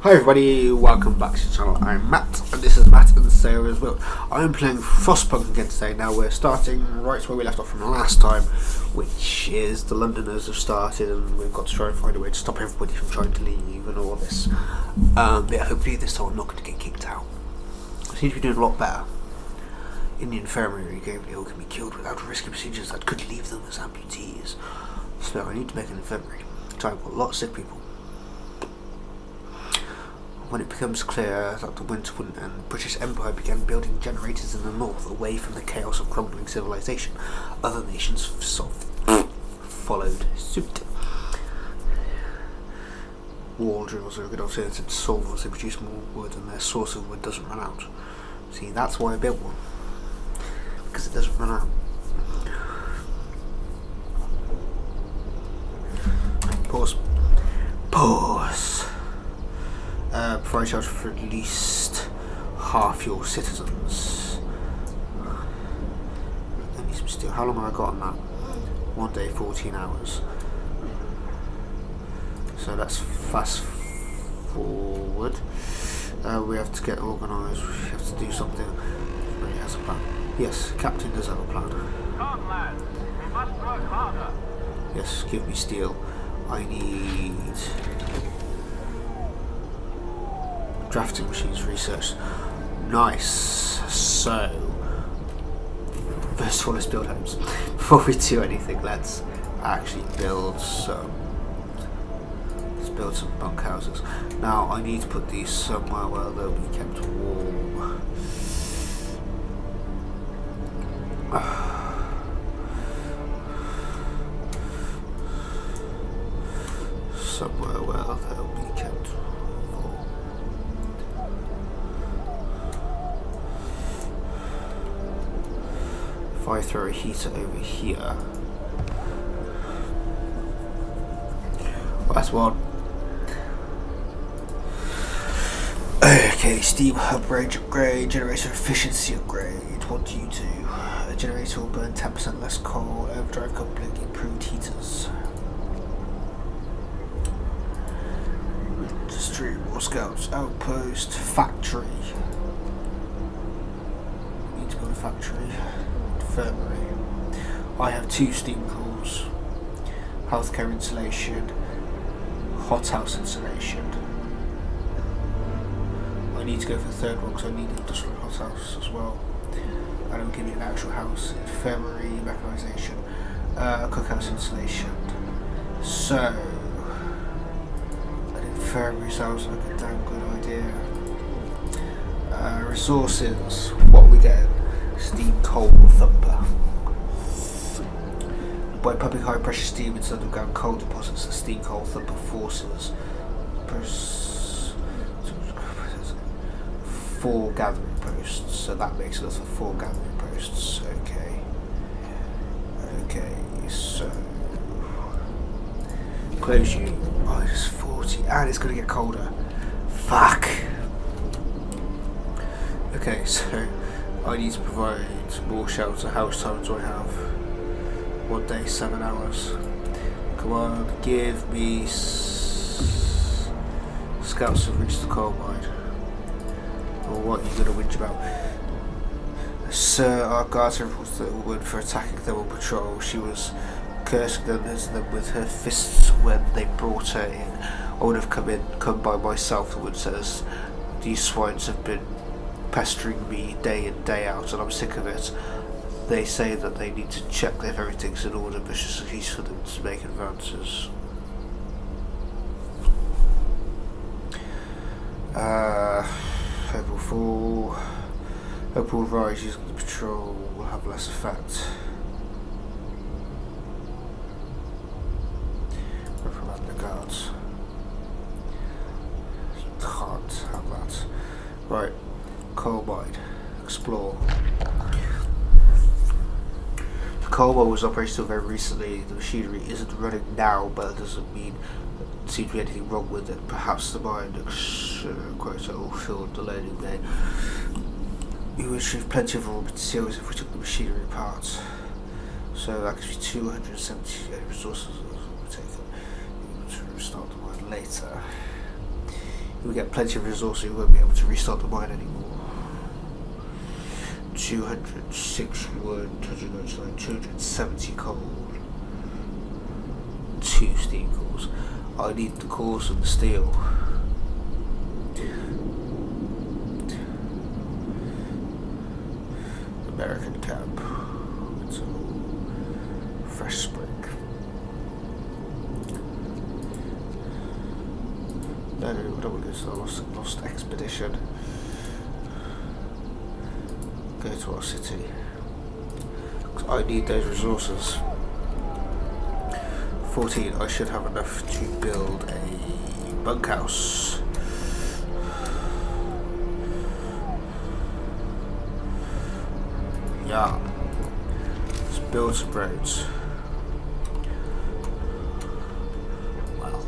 Hi everybody, welcome back to the channel. I'm Matt, and this is Matt and Sarah as well. I'm playing FrostPunk again today. Now we're starting right where we left off from the last time, which is the Londoners have started and we've got to try and find a way to stop everybody from trying to leave and all this. Yeah, hopefully this time I'm not going to get kicked out. I seem to be doing a lot better. In the infirmary, gravely ill can be killed without risky procedures that could leave them as amputees. So I need to make an infirmary. So I've got a lot of sick people. When it becomes clear that the Winter and British Empire began building generators in the north away from the chaos of crumbling civilization, other nations followed suit. Wall drills are a good alternative to solve as they produce more wood and their source of wood doesn't run out. See, that's why I built one. Because it doesn't run out. Pause. Provide shelter for at least half your citizens. Let me some steel. How long have I got on that? 1 day, 14 hours. So that's fast forward. We have to get organised. We have to do something. Really has a plan. Yes, Captain does have a plan. Come, lads. We must work harder. Yes, give me steel. I need drafting machines research. Nice. So first of all, let's build homes. Before we do anything, let's actually build some. Let's build some bunkhouses. Now I need to put these somewhere where they'll be kept warm. Somewhere where they'll be kept warm. If I throw a heater over here, well, that's one. Okay, steam upgrade, generator efficiency upgrade. What do you do? A generator will burn 10% less coal, overdrive coupling, improved heaters. Street War Scouts, outpost, factory. Need to go to factory. Infirmary. I have 2 steam cools. Healthcare insulation. Hothouse insulation. I need to go for the third one because I need an industrial hothouse as well. I don't give me an actual house. Infirmary, mechanisation, cookhouse insulation. So infirmary sounds like a damn good idea. Resources. What are we getting? Steam coal thumper. By pumping high pressure steam into underground coal deposits, the steam coal thumper forces 4 gathering posts. So that makes us 4 gathering posts. Okay, so close you. -40, and it's gonna get colder. Fuck. Okay, so I need to provide more shelter. How much time do I have? 1 day, 7 hours. Come on, give me scouts have reached the coal mine. Or what are you gonna whinge about? Sir, our guards reported that woman for attacking them on patrol. She was cursing them with her fists when they brought her in. I would have come by myself, the woman says. These swines have been pestering me day in, day out, and I'm sick of it. They say that they need to check if everything's in order, but it's just a case for them to make advances. Hope will fall. Hope will rise using the patrol will have less effect. Reprimand the guards. Can't have that. Right, coal mine. Explore. The coal mine was operational very recently. The machinery isn't running now, but it doesn't mean there seems to be anything wrong with it. Perhaps the mine quota will fill the loading bay. We would retrieve plenty of raw materials if we took the machinery apart. So that gives me 278 resources taken. To restart the mine later. we get plenty of resources, we won't be able to restart the mine anymore. 206 wood, 299, 270 coal, 2 steam cores. I need the cores and the steel. American camp. It's all fresh spring. No, I don't want to go to the lost expedition. Go to our city. Because I need those resources. 14, I should have enough to build a bunkhouse. Yeah. Let's build some roads. Well.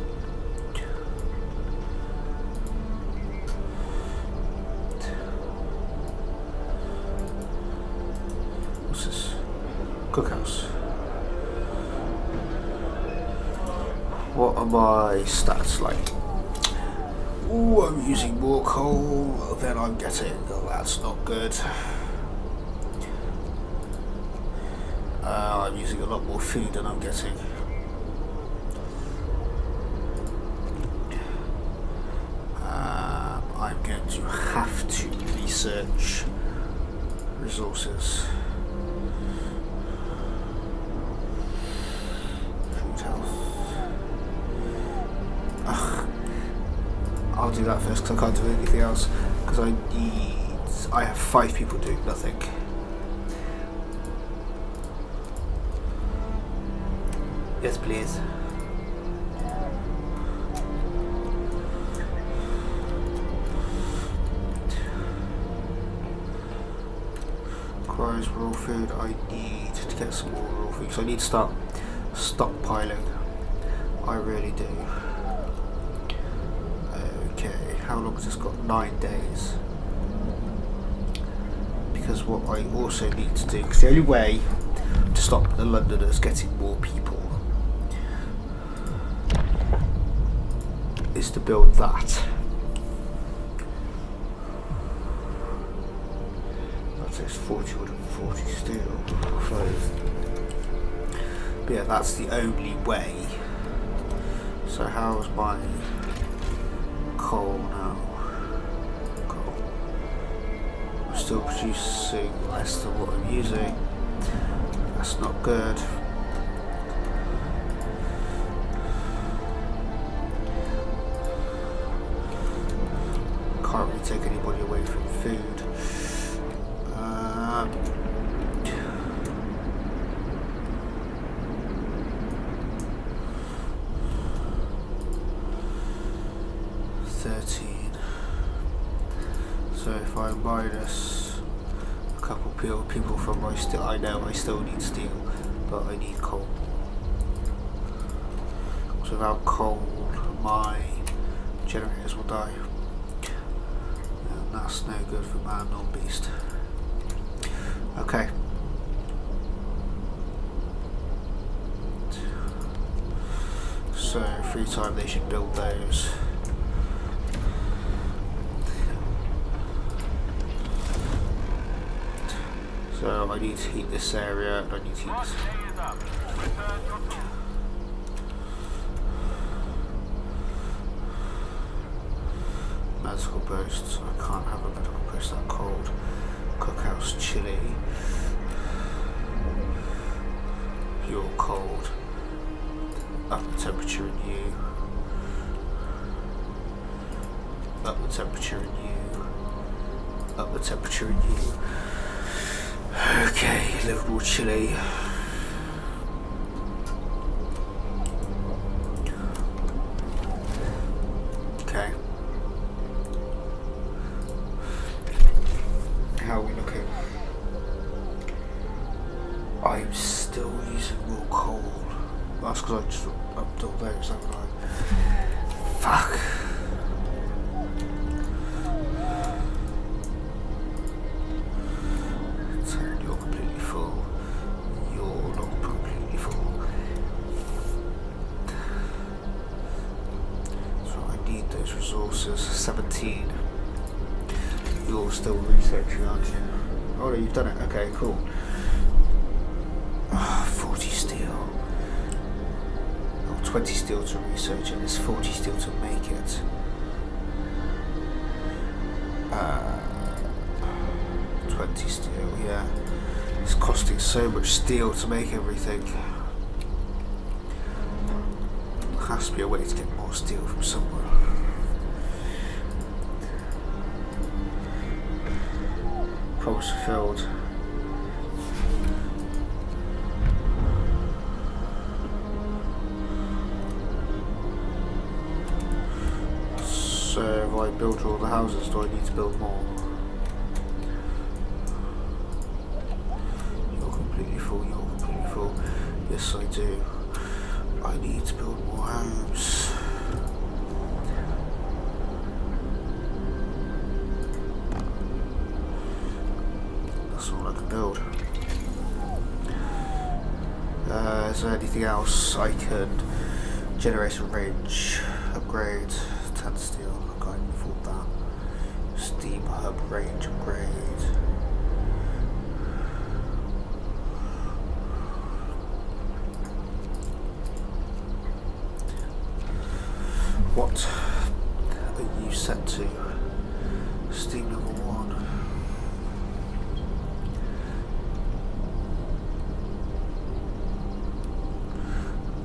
What's this? Cookhouse. What are my stats like? Ooh, I'm using more coal than I'm getting. Oh, that's not good. I'm using a lot more food than I'm getting. I'm going to have to research resources. Food health. Ugh. I'll do that first because I can't do anything else. Because I have 5 people doing nothing. Yes, please. Requires raw food. I need to get some more raw food. So I need to start stockpiling. I really do. Okay, how long has this got? 9 days. Because what I also need to do, because the only way to stop the Londoners getting more people is to build that. That takes 40 wood and 40 steel. But yeah, that's the only way. So how's my coal now? Coal. I'm still producing less than what I'm using. That's not good. Can't really take anybody away from food. 13. So if I minus a couple people from my steel, I know I still need steel, but I need coal. So without coal, my generators will die. And that's no good for man nor beast. Okay. So free time they should build those. So I need to heat this area, and I need to heat this. Medical posts. I can't have a medical post that cold. Cookhouse chilly. You're cold. Up the temperature in you. Up the temperature in you. Up the temperature in you. Okay, Liverpool chilly. Okay. How are we looking? I'm still using more coal. That's because I just upped all those, haven't I? Fuck. 18. You're still researching, aren't you? Oh no, you've done it. Okay, cool. 40 steel. Oh, 20 steel to research and there's 40 steel to make it. 20 steel, yeah. It's costing so much steel to make everything. There has to be a way to get more steel from somewhere. Promise fulfilled. So if I build all the houses, do I need to build more? You're completely full, you're completely full. Yes I do. I need to build more homes. That's all I can build. Is there anything else I can generate a range, upgrade, 10 steel, I can't even afford that. Steam hub range upgrade. What are you set to? Steam level 1.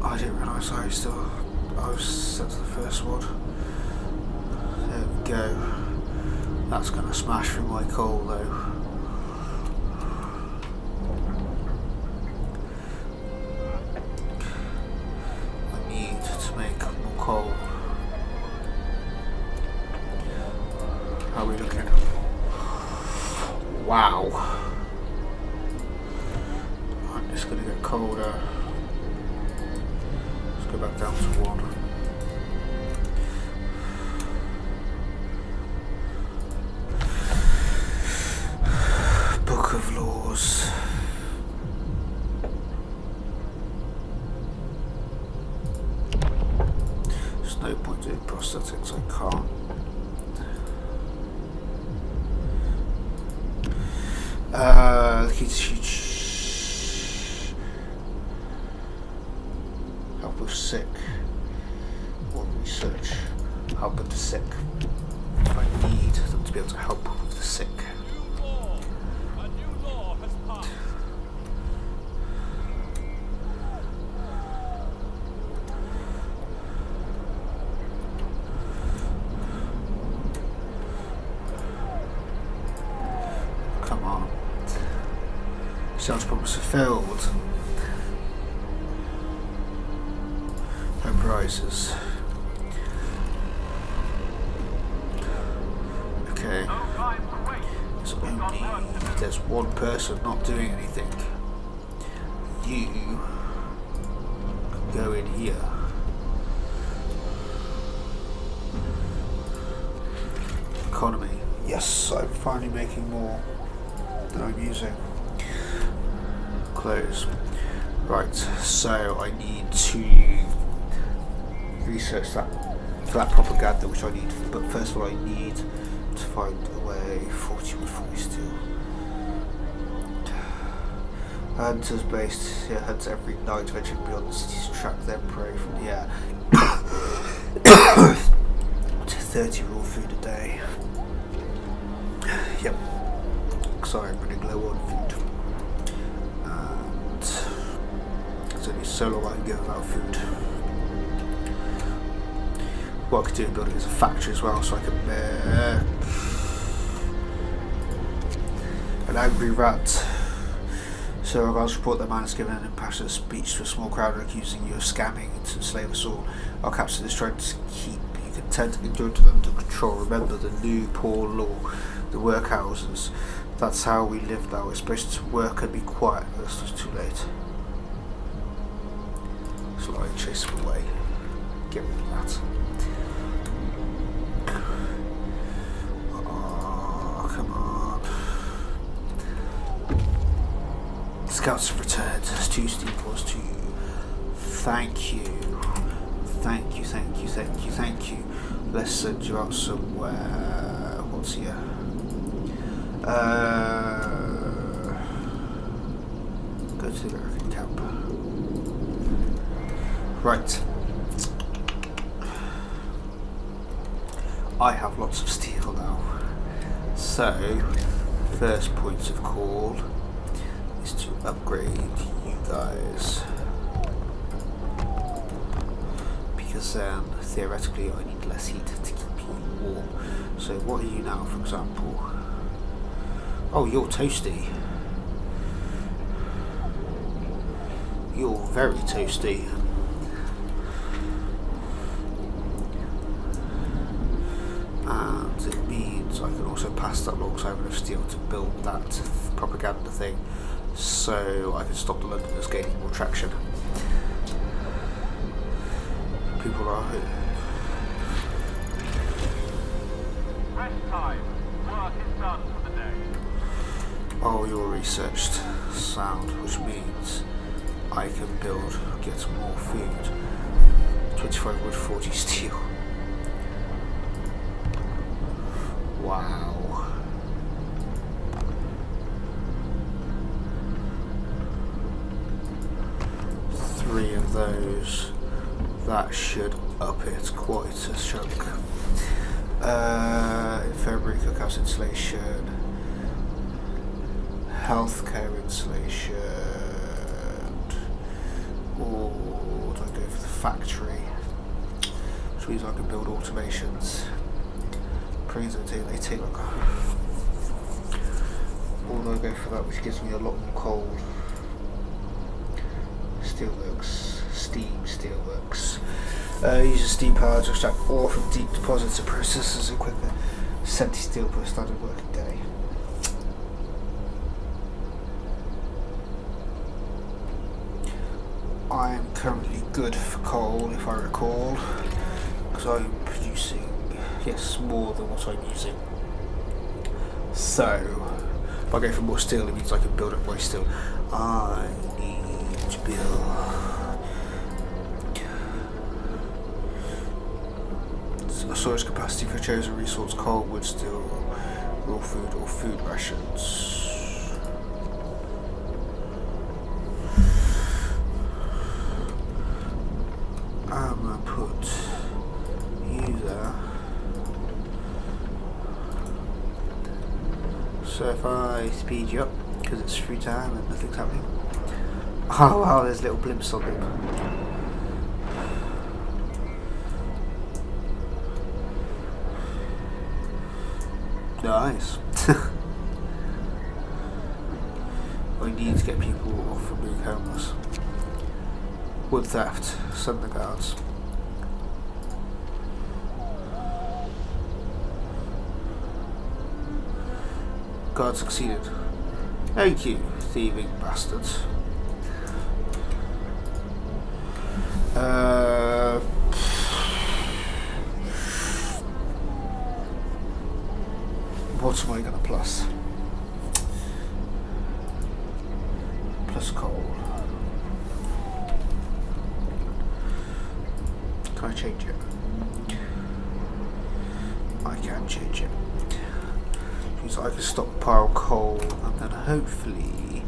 I didn't realise I was set to the first one. There we go. That's going to smash through my coal though. I need to make more coal. How are we looking? Wow. I'm just going to get colder. Let's go back down to 1. Book of Laws. There's no point doing prosthetics, I can't. Help with sick or research. Help with the sick. I need them to be able to help with the sick. Come on. Sales promise fulfilled. No prizes. Okay. There's one person not doing anything. You can go in here. Economy. Yes, I'm finally making more than I'm using. Close. Right, so I need to research that for that propaganda, which I need. But first of all, I need to find a way. 40 with 40 steel. Hunters based, yeah, hunts every night, venturing beyond the cities to track their prey from the air. To 30 raw food a day. Yep. Sorry, I'm running low on food. And there's only so long I can go without food. What I could do in building is a factory as well, so I can an angry rat. So I'll report that man has given an impassioned speech to a small crowd accusing you of scamming to enslave us all. Our captain is trying to keep you content and joined to them to control. Remember the new poor law, the workhouses. That's how we live now. We're supposed to work and be quiet. That's just too late. So I chase him away. Get rid of that. Oh, come on. Scouts have returned. There's 2 steam cores to you. Thank you. Thank you, thank you, thank you, thank you. Let's send you out somewhere. What's here? Go to the American camp. Right. I have lots of steel now. So, first point of call is to upgrade you guys. Because then, theoretically, I need less heat to keep you warm. So what are you now, for example? Oh, you're toasty. You're very toasty. And it means I can also pass that alongside with steel to build that propaganda thing, so I can stop the Londoners gaining more traction. People are... Rest time. Work is done for the day. Oh, you're researched. Sound, which means I can get more food. 25 wood, 40 steel. Wow. Three of those. That should up it quite a chunk. Infirmary cookhouse insulation. Healthcare insulation. Or do I go for the factory? Which means I can build automations. They take like although I go for that, which gives me a lot more cold. Steelworks, steelworks. Uses steam power to extract ore from deep deposits and processes equipment. 70 steel per standard working day. I am currently good for coal, if I recall, because I'm producing, yes, more than what I'm using. So, if I go for more steel, it means I can build up my steel. I need to build a storage capacity for chosen resource: coal, wood, steel, raw food, or food rations. I'm gonna put you there. So if I speed you up, because it's free time and nothing's happening. Oh wow, there's little blimps on them. Nice. I need to get people off from being homeless. Wood theft, send the guards. Guard succeeded. Thank you, thieving bastards. What am I gonna plus? Plus coal. Can I change it? I can change it. Means I can stockpile coal, and then hopefully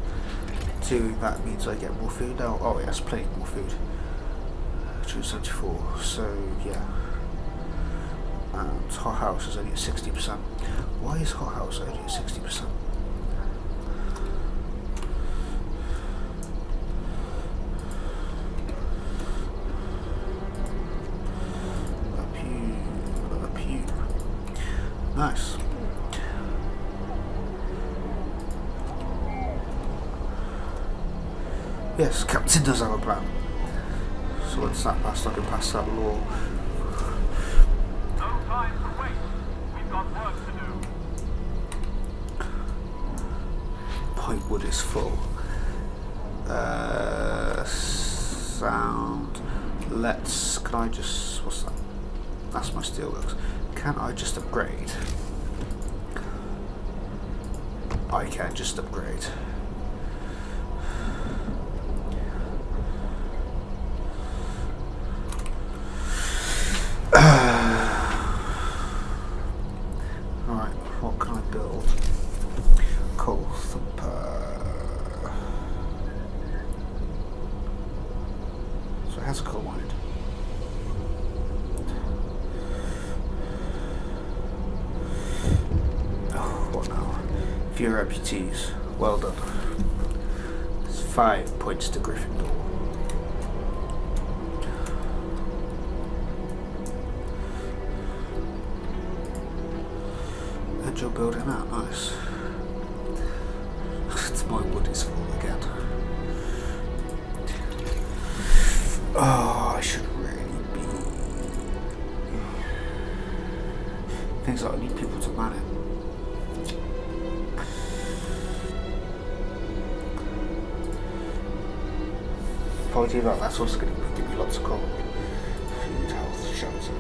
doing that means I get more food now. Oh yes, plenty more food. 274. So yeah. And hot house is only at 60%. Why is hot house only at 60%? Up you. Nice. Yes, Captain does have a plan. So once that passed, I can pass that law. No time to wait. We've got work to do. Pipewood is full. Sound. Can I just, what's that? That's my steelworks. Can I just upgrade? I can just upgrade. What can I build? Coal thumper. So it has a coal mine. Oh, what now? Few reputees. Well done. It's 5 points to Gryffindor. And you're building that, nice. It's my wood is full again. Oh, I should really be. Things like I need people to man it. If I do that, that's also going to give me lots of coal. Food, health, shelter.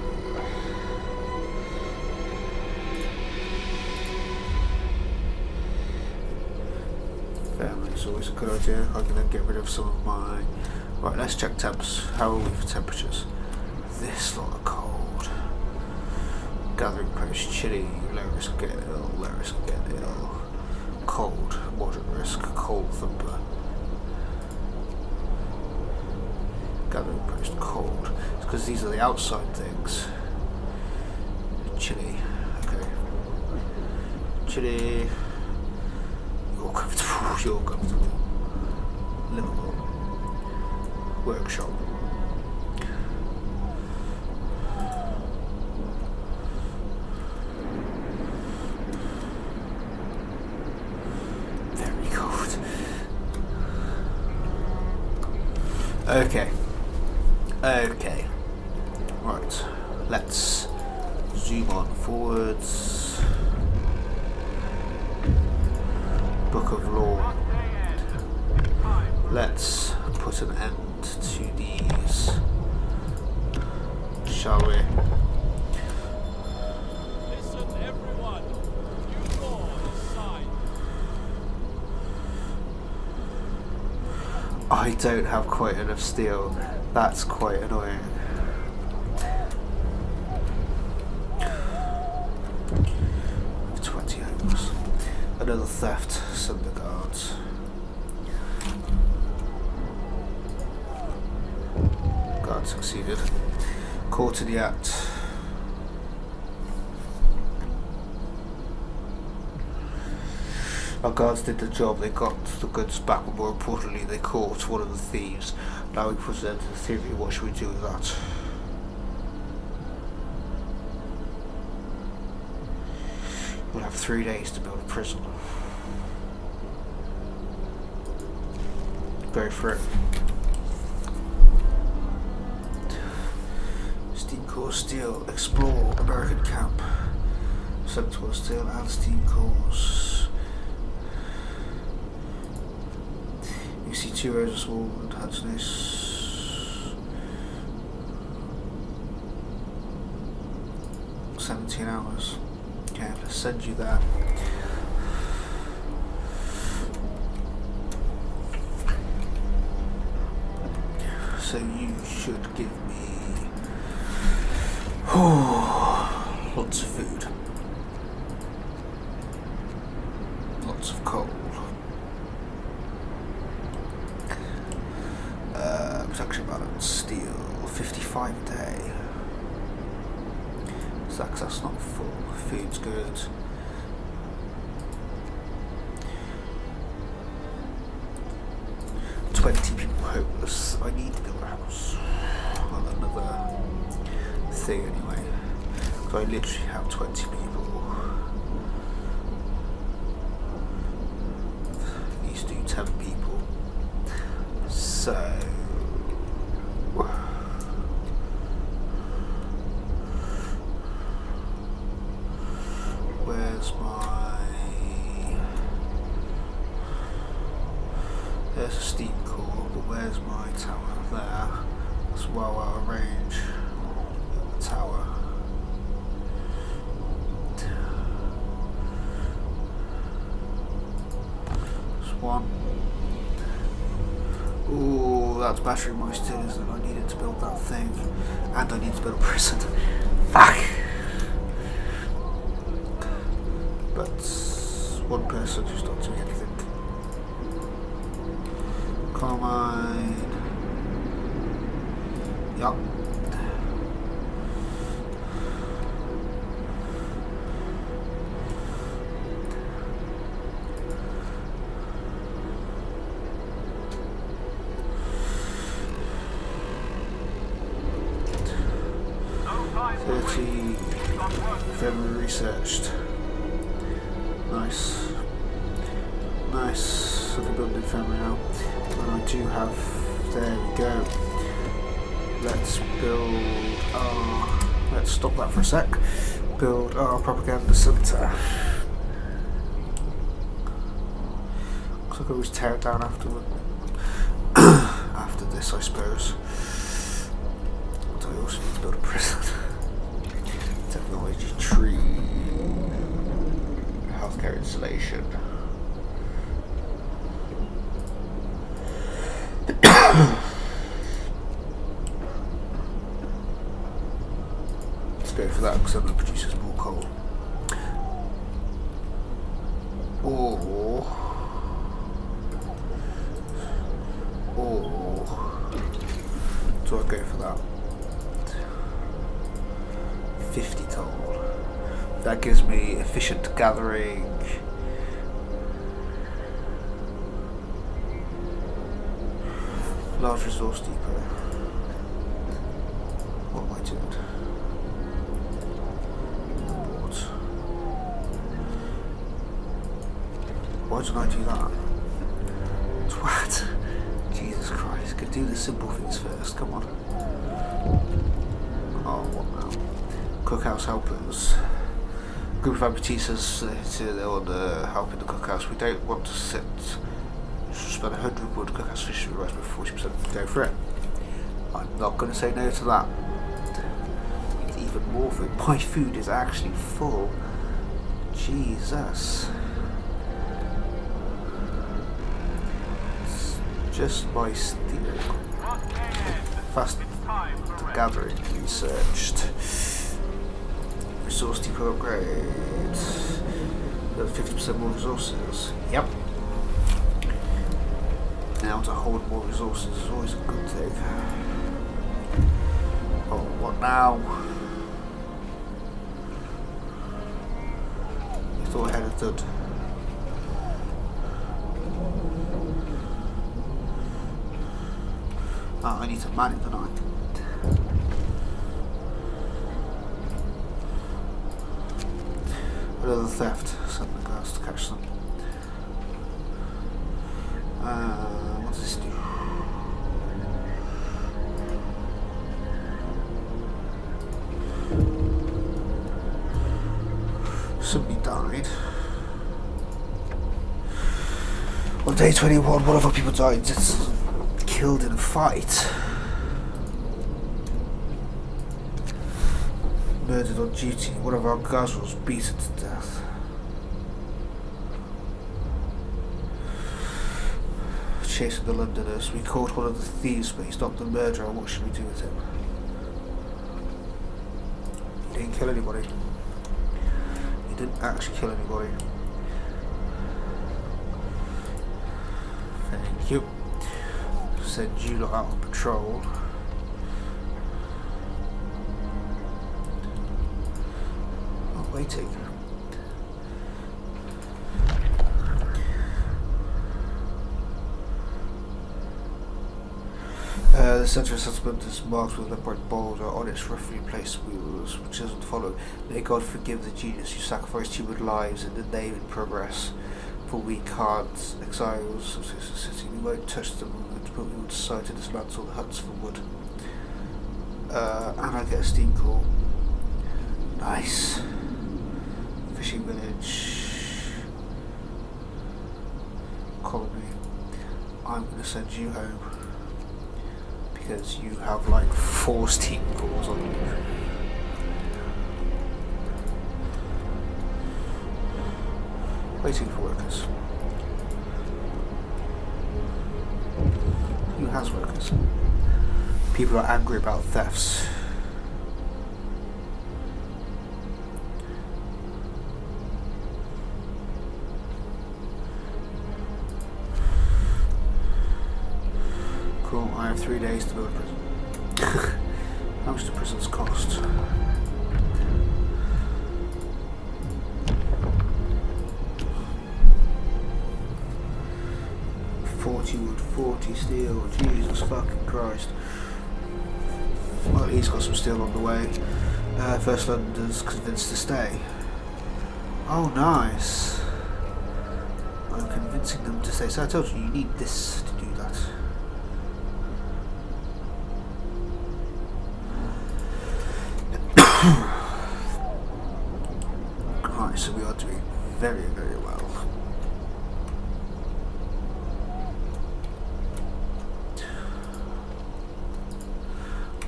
It's always a good idea. I can then get rid of some of my. Right, let's check temps. How are we for temperatures? This lot of cold. Gathering post, chilly, low risk of getting ill, low risk of getting ill. Cold, moderate risk, cold thumper. Gathering post, cold. It's because these are the outside things. Chilly, okay. Chilly. You're comfortable, you're comfortable. Livable. Workshop. Very cold. Okay. Okay. Right. Let's zoom on forwards. Book of Law. Let's put an end to these, shall we? Listen, everyone. New law is signed. I don't have quite enough steel. That's quite annoying. With 20 homes. Another theft. Send the guards. Guard succeeded. Caught in the act. Our guards did the job, they got the goods back, but more importantly they caught one of the thieves. Now we present the theory, what should we do with that? We'll have 3 days to build a prison. Go for it. Steam Core Steel, explore American camp. Sentinel Steel and Steam Cores. You see 2 rows of small and hazardous. 17 hours. Okay, let's send you that. So you should give me lots of food, lots of coal, protection balance, steel, 55 a day. So that's not full. Food's good. People homeless. I need to build a house. Well, another thing anyway. So I literally have 20 people. These do 10 people. So where's my? There's a steam core, but where's my tower? There. That's well out of range. The tower. There's one. Ooh, that's battery moisture, isn't it? I needed to build that thing. And I need to build a prison. Fuck! but one person who's not doing anything. Carmine. Yup. Very researched. Nice. Nice. So the building infirmary now. And I do have. There we go. Let's build our. Let's stop that for a sec. Build our propaganda centre. Looks like I always tear it down afterward. After this, I suppose. So I also need to build a prison. Technology tree, healthcare installation. Let's go for that because that produces more coal. Or do I go for that? 50 coal. That gives me efficient gathering. Large resource depot. What am I doing? What? Why didn't I do that? Twat. Jesus Christ. Could do the simple things first. Come on. Oh, what now? Cookhouse helpers. Group of amputees on help in the cookhouse. We don't want to spend 100 wood cookhouse fish with rice with 40%. Go for it. I'm not going to say no to that. It's even more food. My food is actually full. Jesus. It's just by stealing. Fast gathering researched. Resource depot upgrade. Got 50% more resources. Yep. Now to hold more resources is always a good thing. Oh, what now? I thought I had it done. Oh, I need to man it, don't I? Another theft. Send the guards to catch them. What does this do? Somebody died. On day 21, one of our people died. It's killed in a fight. Murdered on duty. One of our guards was beaten to death. Chasing the Londoners. We caught one of the thieves, but he's not the murderer. What should we do with him? He didn't kill anybody. He didn't actually kill anybody. Thank you. Send you lot out on patrol. Waiting. The centre of settlement is marked with a bright boulder on its roughly placed wheels, which doesn't follow. May God forgive the genius who sacrificed human lives in the name and progress. For we can't exiles of the city. We won't touch them, but we will decide to dismantle the huts for wood. And I get a steam call. Nice. Fishing village. Colony. I'm going to send you home. Because you have like 4 steam cores on you. Waiting for workers. Who has workers? People are angry about thefts. have 3 days to build a prison. How much do prisons cost? Wood, 40 steel, Jesus fucking Christ. Well, he's got some steel on the way. First Londoners convinced to stay. Oh, nice. I'm convincing them to stay. So I told you, you need this to do that. Right, so we are doing very, very well.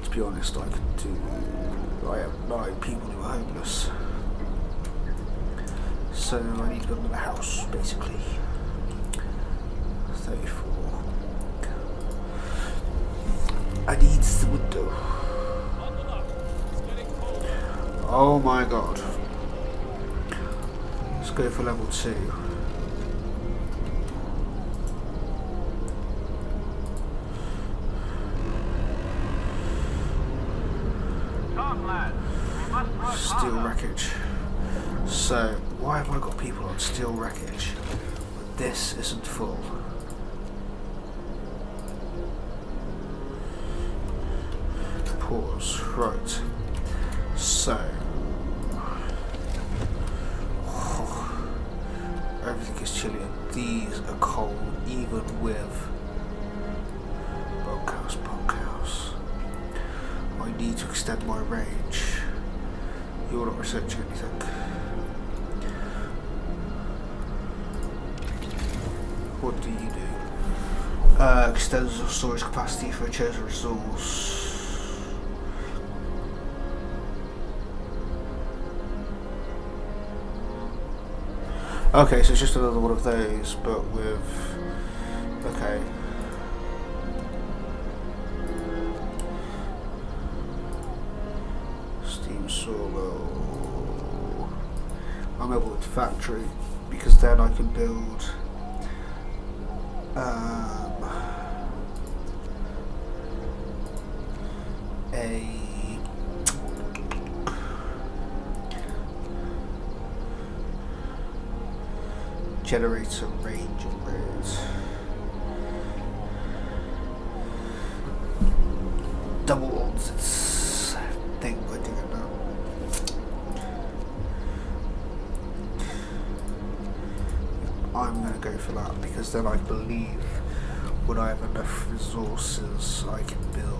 To be honest, I have 9 people who are homeless. So I need to build another house, basically. 34. I need the window. Oh my god. Let's go for level 2. Steel wreckage. So, why have I got people on steel wreckage when this isn't full? Pause. Right. So, everything is chilly and these are cold even with bunkhouse. I need to extend my range. You're not researching anything. What do you do? Extends the storage capacity for a chosen resource. Okay, so it's just another one of those, but with... Okay. Steam sawmill. I'm able to factory, because then I can build... a generator range and rates. Doubles its thing by doing it now. I'm going to go for that because then I believe when I have enough resources I can build.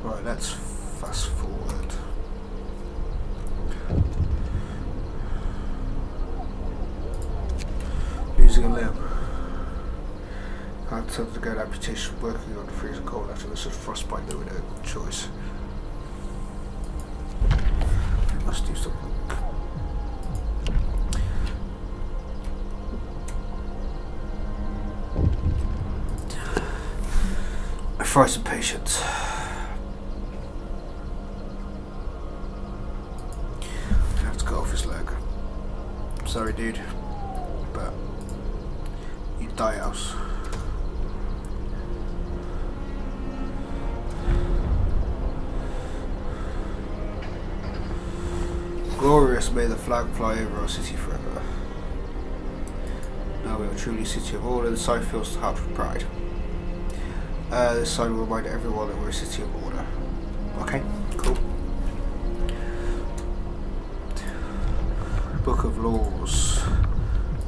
Right, let's fast forward. Losing a limb. Can't tell to go to amputation, working on freezing cold after this is frostbite, no choice. We must do something. I frighten patience. Sorry dude, but you die else. Glorious, may the flag fly over our city forever. Now we are truly a city of order, the side fills the heart with pride. This side will remind everyone that we're a city of order. Okay, cool. Book of Laws.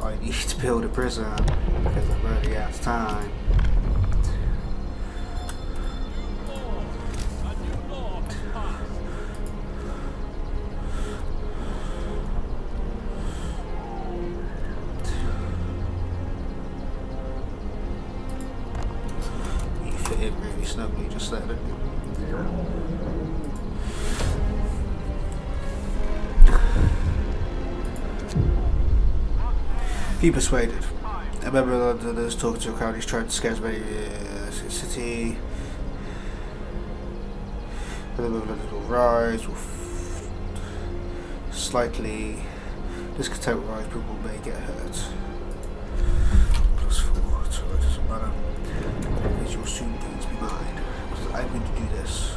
I need to build a prison because I'm running out of time. You fit in really snugly just there, didn't you? Be persuaded. A member of Londoners talking to a crowd, he's trying to scare as many city. The member of London will rise, will slightly discontent will rise, people may get hurt. I know. Because you're soon going to be mine. Because I'm going to do this.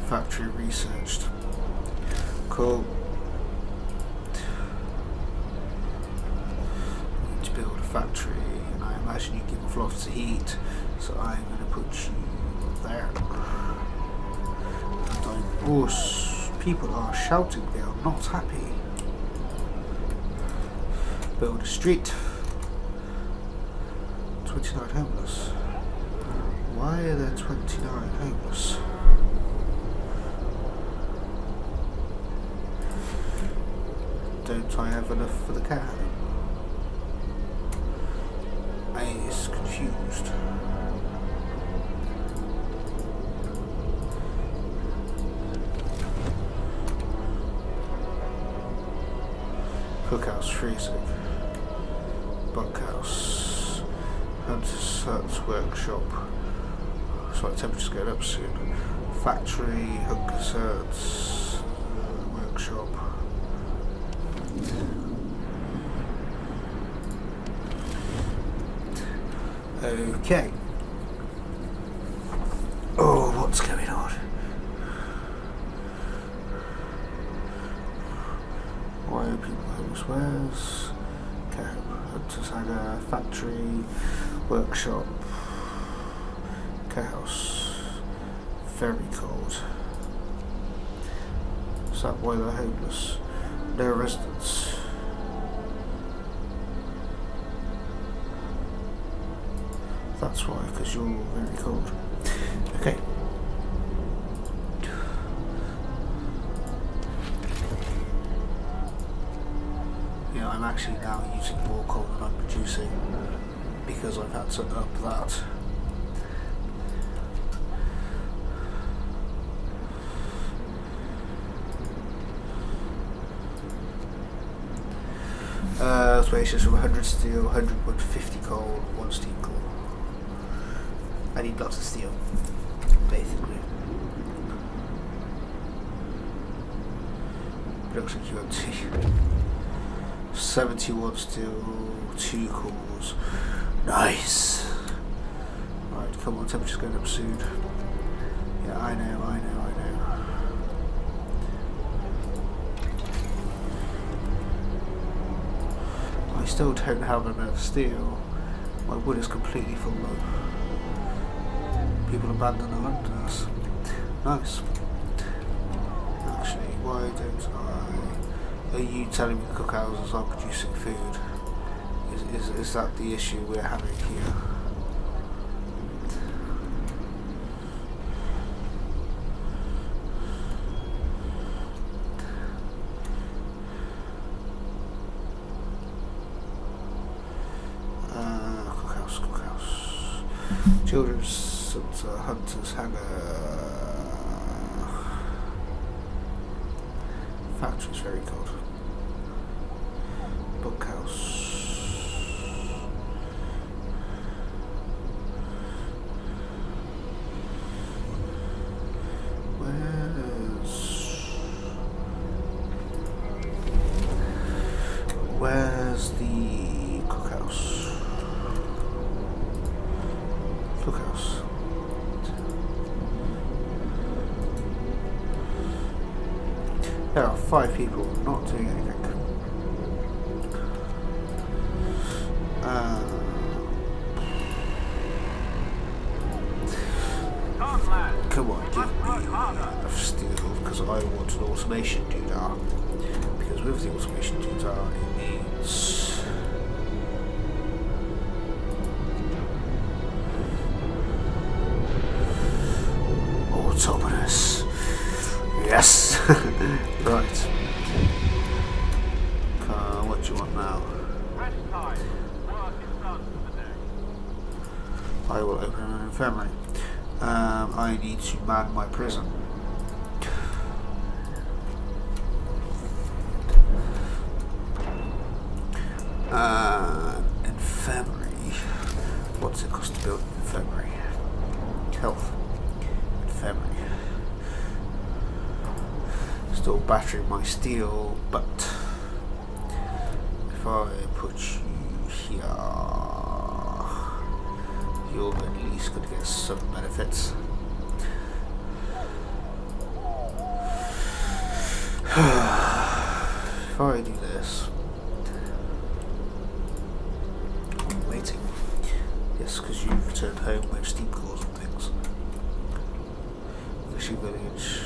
Factory researched. Cool. Need to build a factory, and I imagine you give off lots of heat, so I'm going to put you there. And people are shouting, they are not happy. Build a street. 29 homeless. Why are there 29 homeless? Don't I have enough for the cat? I is confused. Cookhouse freezing. Bunkhouse. Hunter's hut workshop. Sorry, temperature's going up soon. Factory, Hunter's hut, workshop. Okay. Oh, what's going on? Why are people homeless? Where's Hunter's Hangar, factory, workshop, house. Very cold. Is that why they're homeless? No residents. That's why, because you're very cold. Okay. Yeah, I'm actually now using more coal than I'm producing because I've had to up that. Spacious from 100 steel, 100 wood, 50 coal, 1 steam coal. I need lots of steel, basically. Production QMT. 71 steel, 2 cores. Nice! Right, come on, temperature's going up soon. Yeah, I know. I still don't have enough steel. My wood is completely full though. People abandon the hunters. Nice. Actually, why don't I... Are you telling me the cookhouses are producing food? Is that the issue we're having here? Cookhouse. Children's Hunters Hangar. Factory's very cold. Bunkhouse. Where's the cookhouse? Cookhouse. There are 5 people not doing anything. Come on, give me enough steel because I want an automation doodah. Because with the automation doodah, it means autonomous. Yes. Right. What do you want now? Rest time. Work is done for the day. I will open an infirmary. I need to man my prison. health. Infirmary. Still battering my steel, but if I put you here, you're at least going to get some benefits. If I do this, I'm waiting. Yes, because you've returned home with steam cores and things. Fishing village.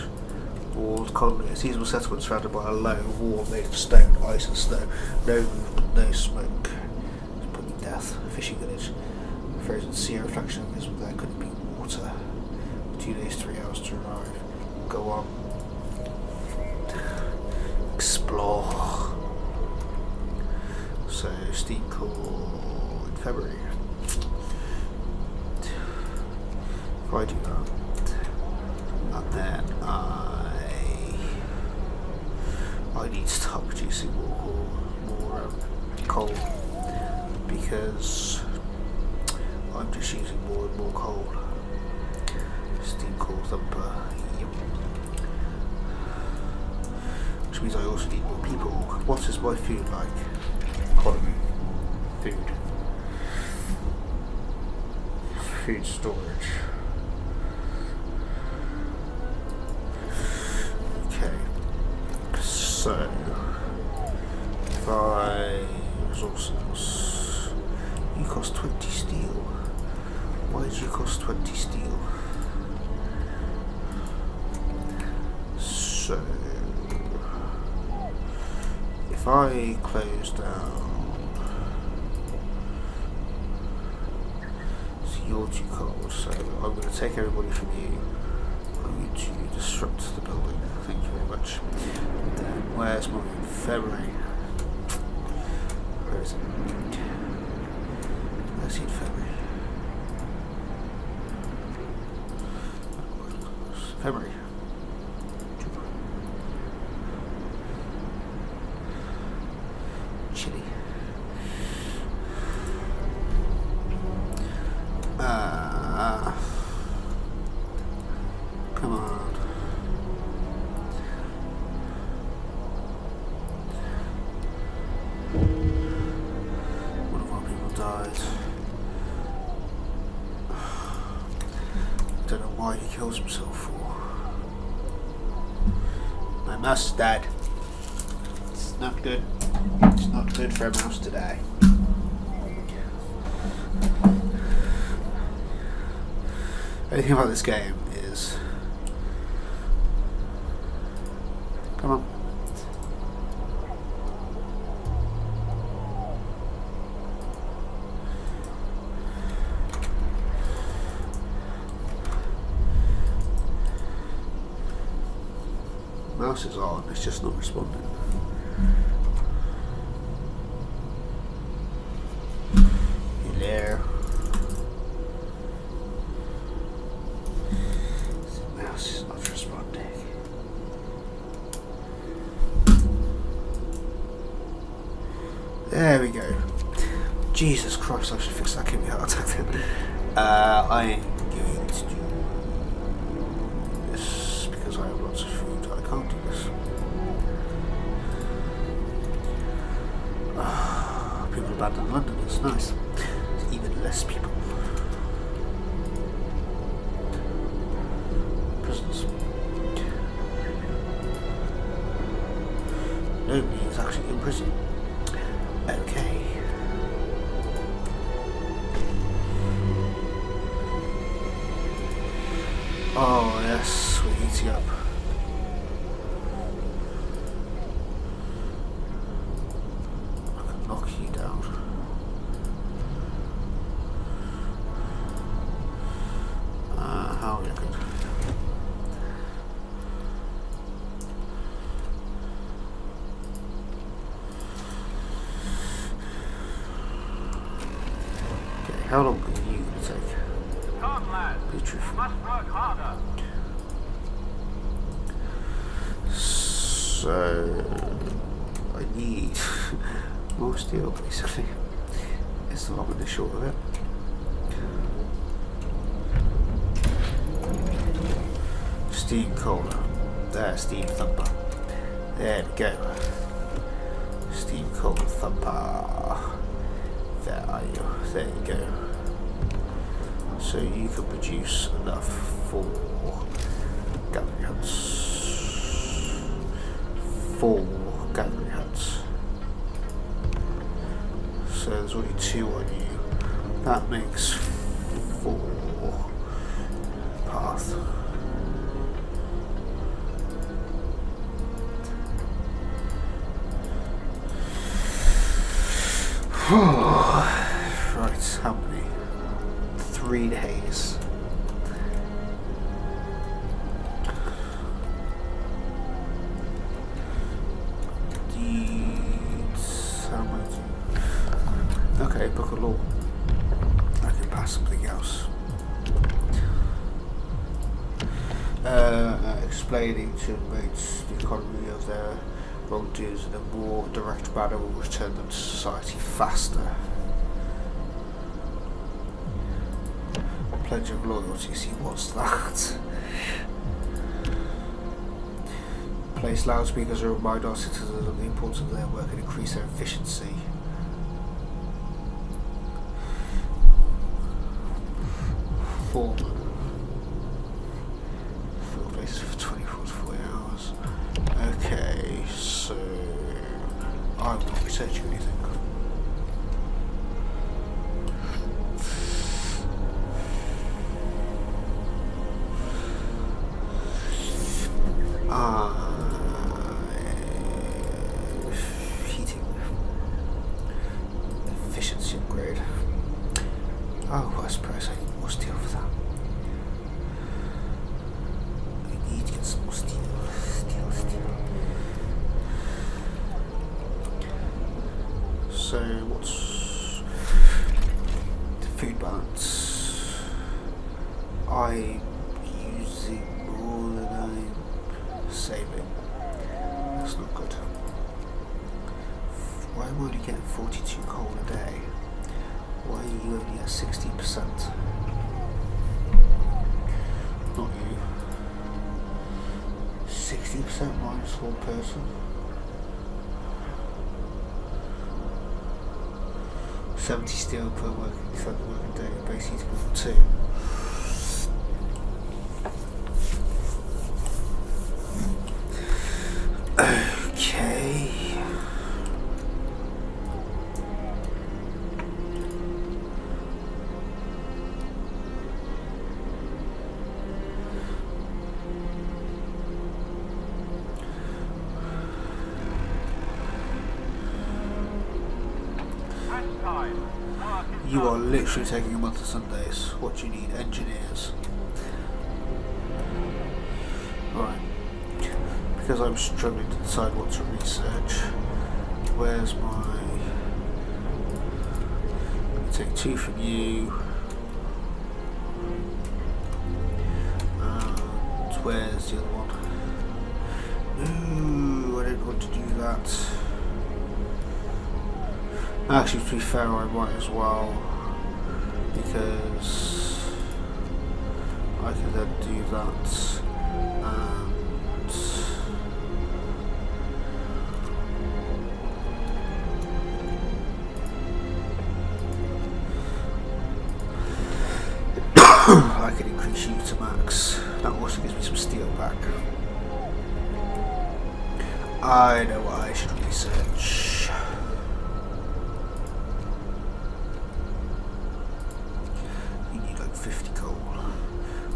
Walled colony. A seasonal settlement surrounded by a low wall made of stone, ice and snow. No movement, no smoke. It's putting death. Fishing village. Frozen sea reflection because there couldn't be water. 2 days, 3 hours to arrive. Go on. Explore. So steam core in February. If I do that, and then I need to start producing more coal, because I'm just using more and more coal. Steam core thumper, yep. Which means I also need more people. What is my food like? Economy. Food storage. So, if I resources, you cost 20 steel. Why did you cost 20 steel? So, if I close down, so you're too cold, so I'm going to take everybody from you. I'm going to disrupt the building. Thank you very much. Then where's my infirmary? Where is it? Where's the infirmary? Infirmary. Chilly. Come on. Don't know why he kills himself for. My mouse is dead. It's not good. It's not good for a mouse to die. The only thing about this game is, come on. Mouse is on, it's just not responding. Hello. The mouse is not responding. There we go. Jesus Christ, I should fix that. Give me a heart attack then. I am going to do this because I have lots of food. I can't do this. People abandon London, it's nice. There's even less people. Prisons. Nobody is actually in prison. Okay. Oh yes, we're heating up. I can knock you down. How are you looking? Okay, how long are you going to take? Come, lad. Be truthful. Must work harder. So I need more steel basically. It's the long and the short of it. Steam coal. There, steam thumper. There we go. Steam coal thumper. There are you. There you go. So you can produce enough for gathering huts. 4 gathering huts. So there's only 2 on you. That makes 4 path. Right, how many? 3 days. How much? Okay, book of law. I can pass something else. Explaining to inmates the economy of their wrongdoers in a more direct manner will return them to society faster. Pledge of loyalty, see what's that? Place loudspeakers to remind our citizens of the importance of their work and increase their efficiency. Foreman. Fill places for 24 to 40 hours. Okay, so I'm not researching anything. Heating. Efficiency upgrade. Oh, I suppose I need more steel for that. I need to get some more steel. Steel. So, what's the food balance? I'm using more than I'm saving. That's not good. Why am I only getting 42 coal a day? Why are you only at 60%? Not you. 60% minus 1 person. 70 steel per working day, basically equal to 2. Okay. You are literally taking a month of Sundays. What do you need? Engineers. Right. Because I'm struggling to decide what to research. Where's my... Take 2 from you. And where's the other one? No, I didn't want to do that. Actually, to be fair, I might as well, because I can then do that, and I can increase you to max. That also gives me some steel back. I know what I should research.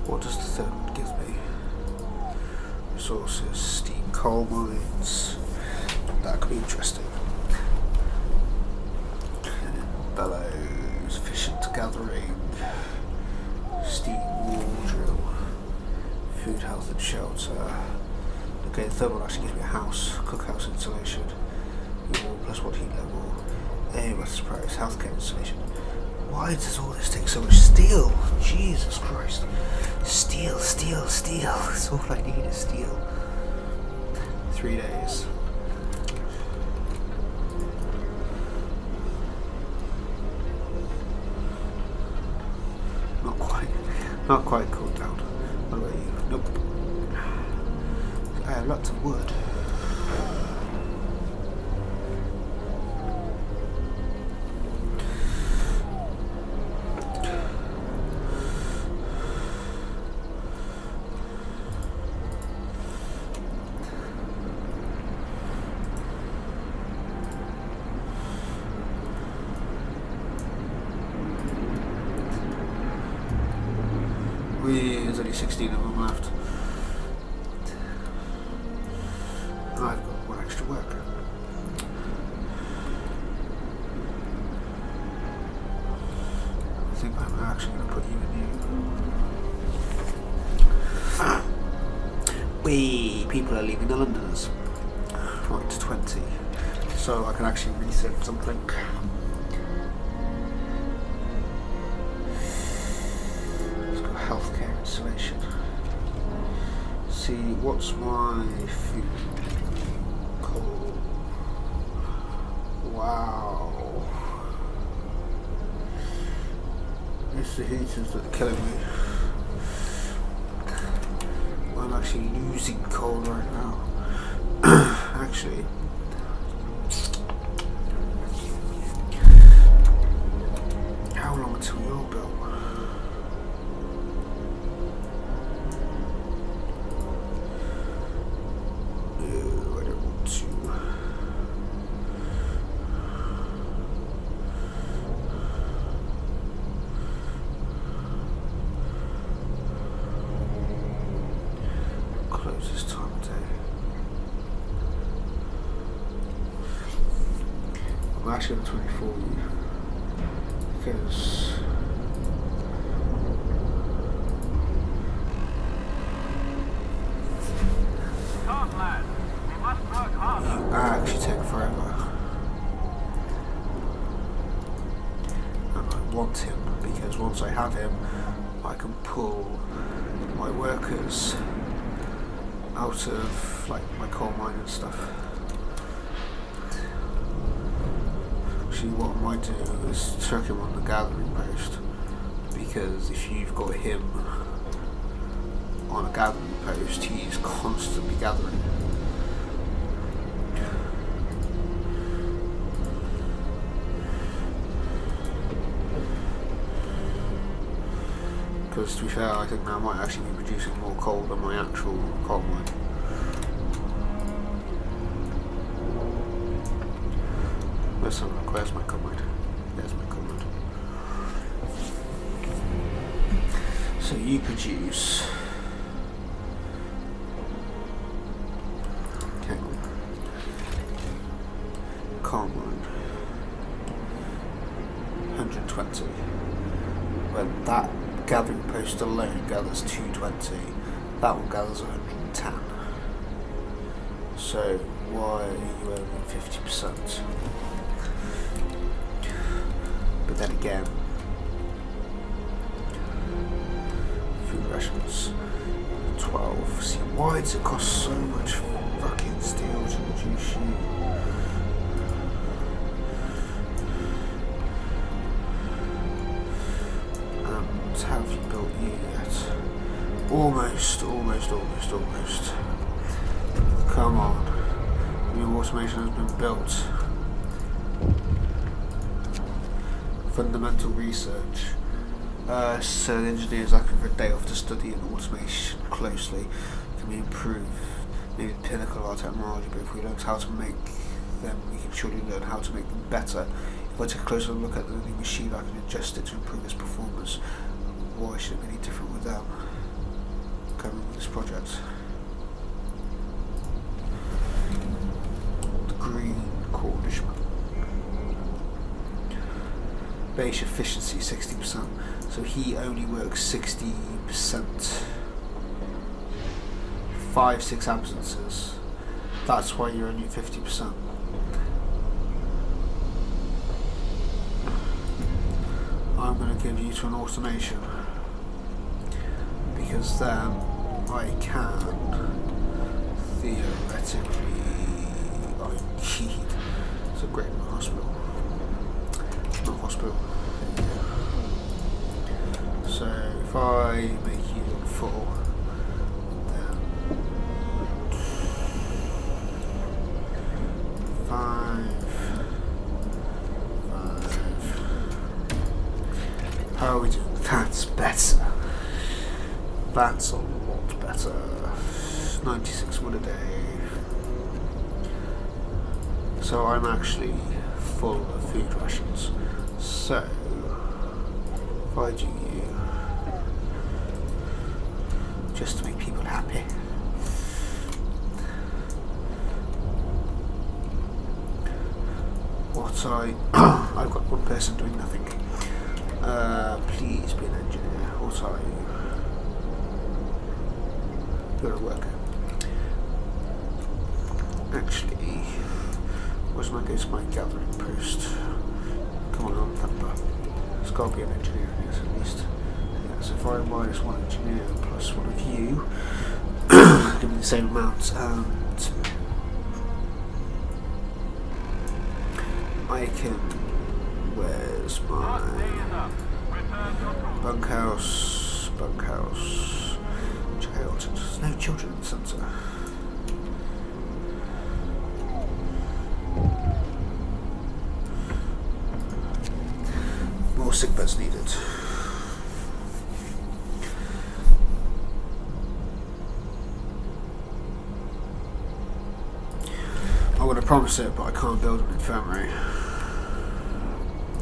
What does the third one give me? Resources, steam coal mines. That could be interesting. Bellows, efficient gathering, steam wall drill, food, health and shelter. Okay, the third one actually gives me a house, cookhouse installation, wall plus 1 heat level, air west price, healthcare installation. Why does all this take so much steel? Jesus Christ. Steel. That's all I need is steel. 3 days. Not quite cooled down. What about you? Nope. I have lots of wood. There's only 16 of them left. And I've got one extra worker. I think I'm actually going to put you in you. People are leaving the Londoners. Right to 20. So I can actually reset something. Healthcare installation. See, what's my food? Coal. Wow. It's the heaters that are killing me. I'm actually losing coal right now. Actually. How long until you're built? This time of day. I'm actually going to 24 you because Come, lad. We must work harder. you actually take forever. And I want him because once I have him, I can pull my workers out of like my coal mine and stuff. Actually, what I might do is chuck him on the gathering post, because if you've got him on a gathering post, he's constantly gathering. Because to be fair, I think I might actually be producing more coal than my actual coal mine. Where's my command? There's my command. So you produce. Hang on. Coal mine. 120. When that gathering post alone gathers 220, that one gathers 110. So why are you only 50%? But then again, food rations 12. See, why does it cost so much fucking steel to produce you? Have you built you yet? Almost. Come on. New automation has been built. Fundamental research. So the engineers looking for a day off to study an automation closely can be improved. Maybe the pinnacle of our technology, but if we learn how to make them, we can surely learn how to make them better. If I take a closer look at the new machine, I can adjust it to improve its performance. Why should it be any different with them coming with this project? The green Cornishman. Base efficiency 60%. So he only works 60%. 5-6 absences. That's why you're only 50%. I'm going to give you to an automation, because then I can theoretically, it's a great hospital. It's not a hospital. So if I make you full, then That's a lot better. 96 wood a day. So I'm actually full of food rations. So if I do you, just to make people happy. I've got one person doing nothing. Please be an engineer. What are you? You're a worker. Actually, where's my go to my gathering post? Come on, Thumper. There's got to be an engineer in this at least. Yeah, so if I minus one engineer plus one of you, give me the same amount, and I can. Where's my bunkhouse? Bunkhouse. Child. There's no children in the centre. More sick beds needed. I'm going to promise it, but I can't build an infirmary.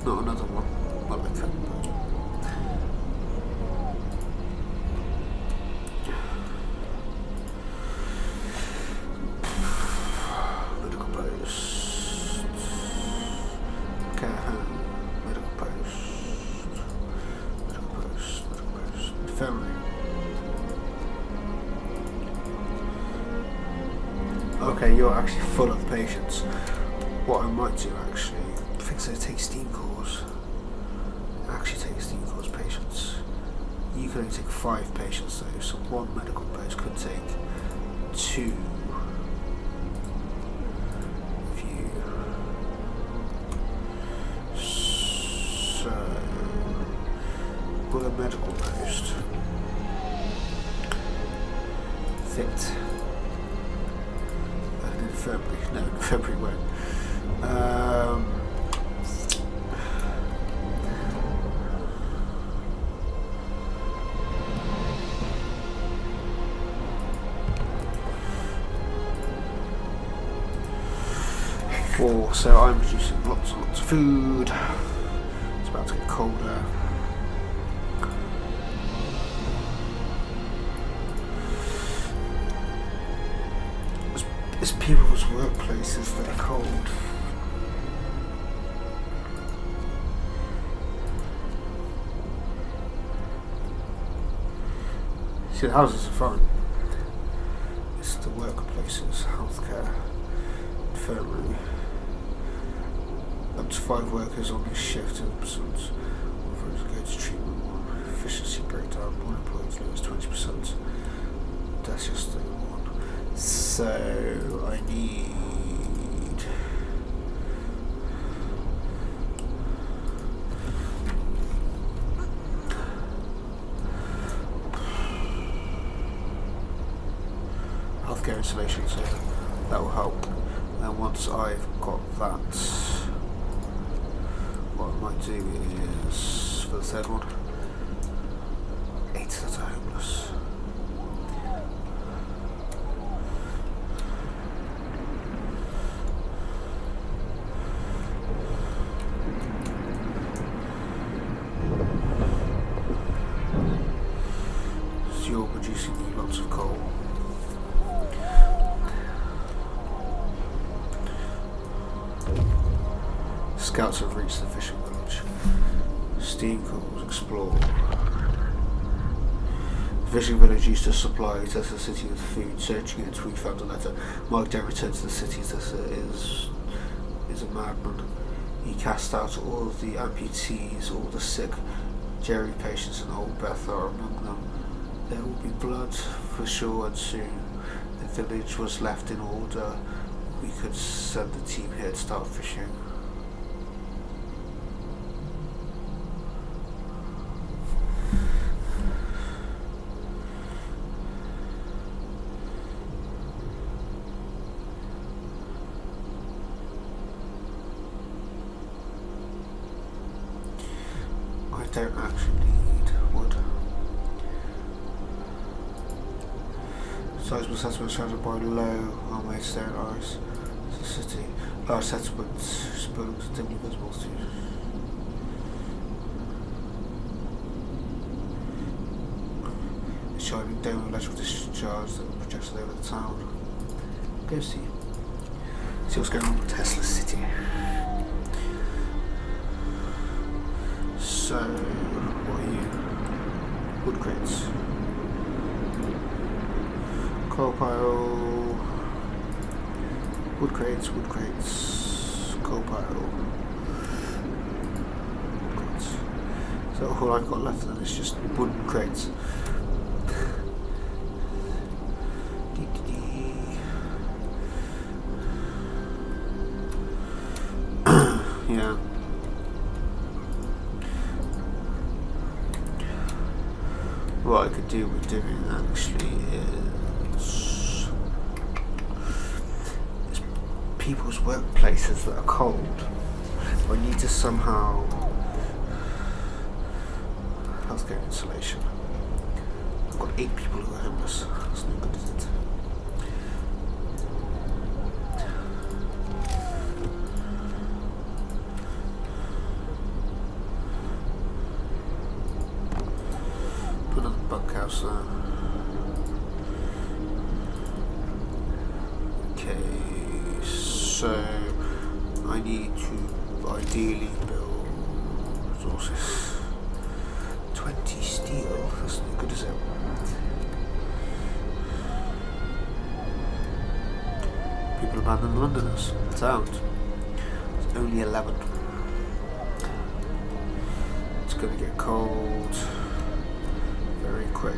Not another one. Not like that. Medical post. Care home. Medical post. Medical post. Medical post. Infirmary. Okay, you're actually full of patients. What I might do actually, fix it, take steam cores. Actually take steam cores patients. You can only take 5 patients though, so one medical post could take 2 of you. So, will a medical post fit? In February? No, in February won't. So I'm producing lots and lots of food. It's about to get colder. It's people's workplaces that are cold. See, the houses are fine. It's the workplaces, healthcare, infirmary. Up to 5 workers on this shift in absence. Offers go to treatment 1. Efficiency breakdown. 1 employees lose 20%. That's just thing 1. So I need healthcare installation, so that will help. And once I've got that, what I might do is, for the third one, 8 that are homeless. So you're producing me lots of coal. Scouts have reached the fishing village. Steam calls, explore. The fishing village used to supply the city with food. Searching it, we found a letter. Mike don't return to the city. This is a madman. He cast out all the amputees, all the sick. Jerry patients and old Beth are among them. There will be blood for sure, and soon the village was left in order. We could send the team here to start fishing. I don't actually need wood. Seismic settlements surrounded by low armoured stone ice. The city. Large settlements, buildings are dimly visible to you. A shining dome of electrical discharge that projects over the town. Go see. See what's going on with Tesla City. So, what are you? Wood crates. Coal pile. Wood crates, coal pile. Wood crates. So all I've got left then is just wooden crates. Yeah. What I could do with doing actually is people's workplaces that are cold. I need to somehow healthcare insulation. I've got 8 people who are homeless. That's no good, is it? Put another bunkhouse there. Okay, so I need to ideally build resources. 20 steel, that's no good, is it? People abandon Londoners. Sound. It's only 11. It's gonna get cold very quick.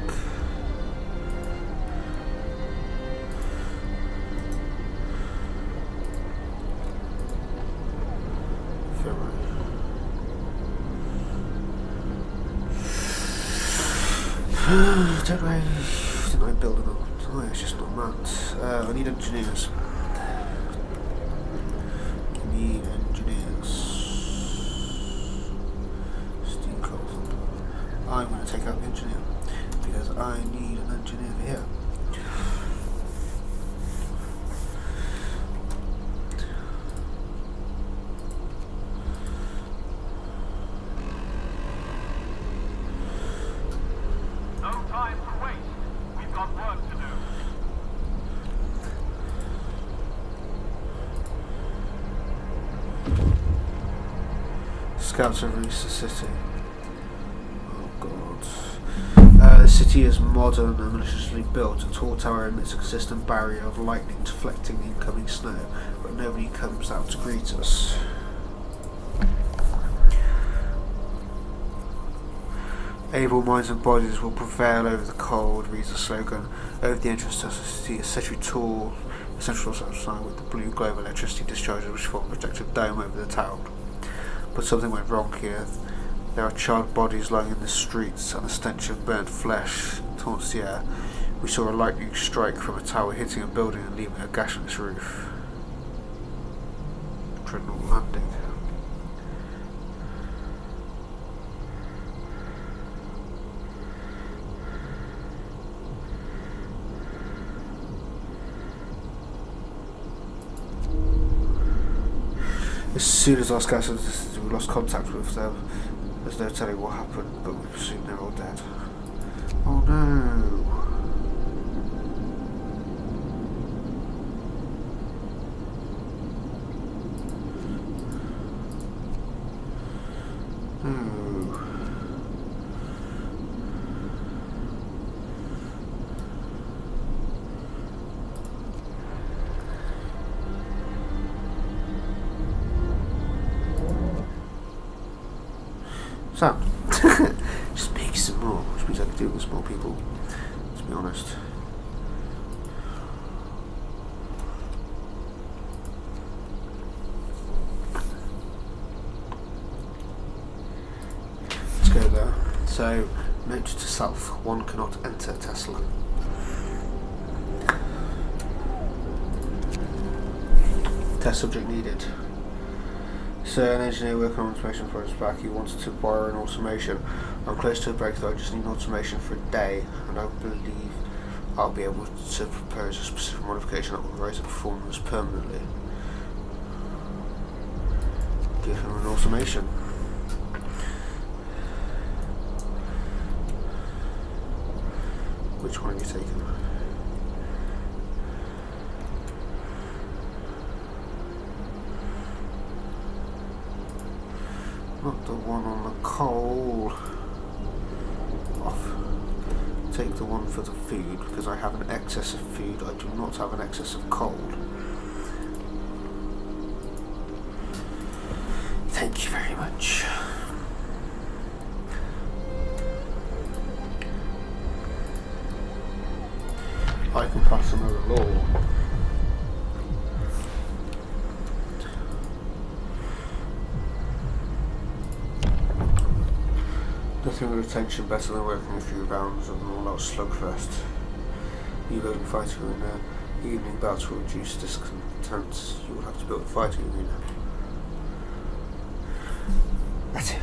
Didn't I build them? Oh, it's just not manned. I need engineers. Steam coal. I'm going to take out the engineer because I need an engineer here. Scouts have reached the city. Oh god. The city is modern and maliciously built. A tall tower emits a consistent barrier of lightning deflecting the incoming snow, but nobody comes out to greet us. Able minds and bodies will prevail over the cold, reads the slogan. Over the entrance to the city, a century tall central sign with the blue glow of electricity discharges which form a protective dome over the town. But something went wrong here. There are charred bodies lying in the streets and the stench of burnt flesh taunts the air. We saw a lightning strike from a tower hitting a building and leaving a gash in its roof. Dreadnought landing. As soon as our scouts we lost contact with them. There's no telling what happened, but we presume they're all dead. Oh no! No. Sound. Just make some more, which means I can do with small people, to be honest. Let's go there. So, note to self, one cannot enter Tesla. Test subject needed. So an engineer working on automation for his back, he wanted to borrow an automation. I'm close to a breakthrough, I just need an automation for a day, and I believe I'll be able to propose a specific modification that will raise the performance permanently. Give him an automation. Which one have you taken? Not the one on the coal. Off. Take the one for the food, because I have an excess of food. I do not have an excess of coal. Thank you very much. I can pass another law. Nothing with attention better than working a few rounds of an all-out slugfest. You building fighting arena, evening bouts will reduce discontent. You will have to build a fighting arena. That's it.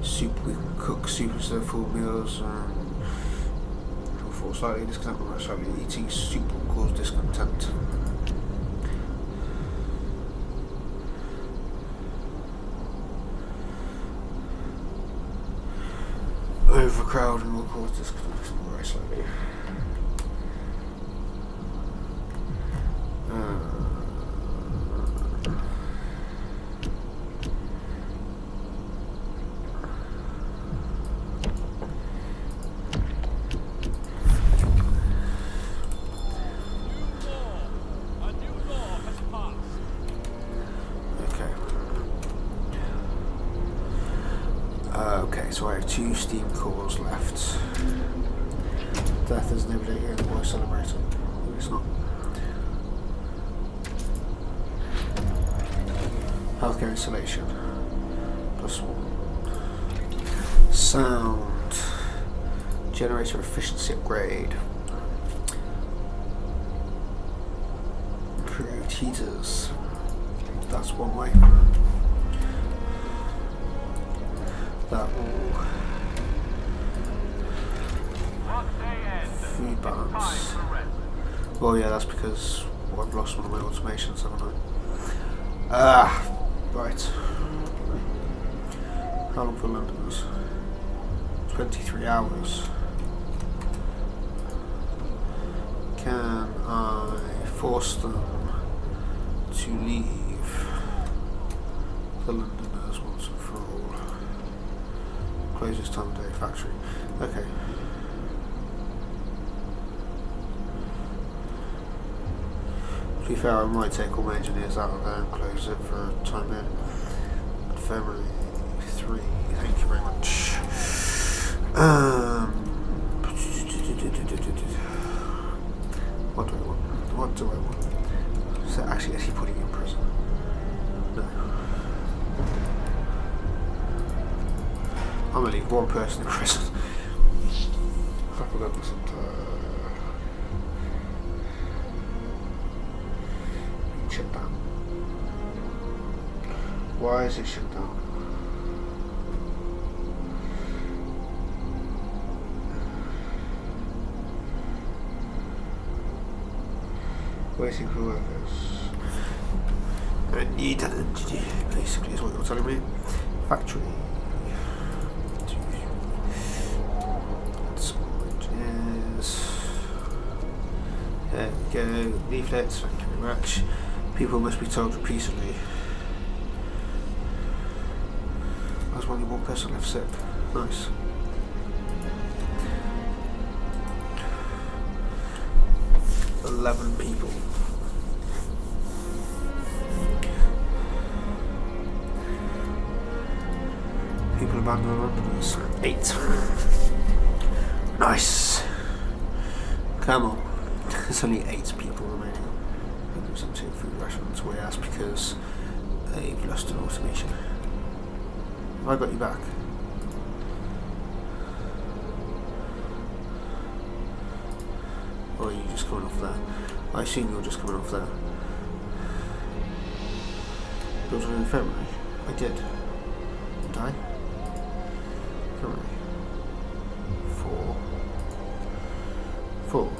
Soup, we can cook soup instead of full meals and will fall slightly discontent when most likely eating soup will cause discontent. Overcrowding will cause discontent very slightly. Okay, so I have 2 steam cores left. Death is nobody here in the boy celebrator. No, it's not. Healthcare installation. +1. Sound. Generator efficiency upgrade. Improved heaters. That's one way. That will food balance. Well, yeah, that's because I've lost one of my automations, haven't I? Right. How long for Londoners? 23 hours. Can I force them to leave the Londoners once and for all? Closes time of day factory. Okay. To be fair, I might take all my engineers out of there and close it for a time being. February 3. Thank you very much. What do I want? What do I want? So actually, is he putting in prison? No. I'm gonna leave one person in prison. I forgot this shut down. Why is it shut down? Waiting for workers. I need an engineer, basically, is what you're telling me. Factory. There we go, leaflets, thank you very much. People must be told repeatedly. There's only one person left sick. Nice. $11 people. People abandoned Londoners. 8. Nice. Come on. There's only 8 people remaining. There's some 2 food rations. Well, that's because they've lost an automation. Have I got you back? Or are you just coming off there? I assume you're just coming off there. Built in February? I did. Did I? February. full.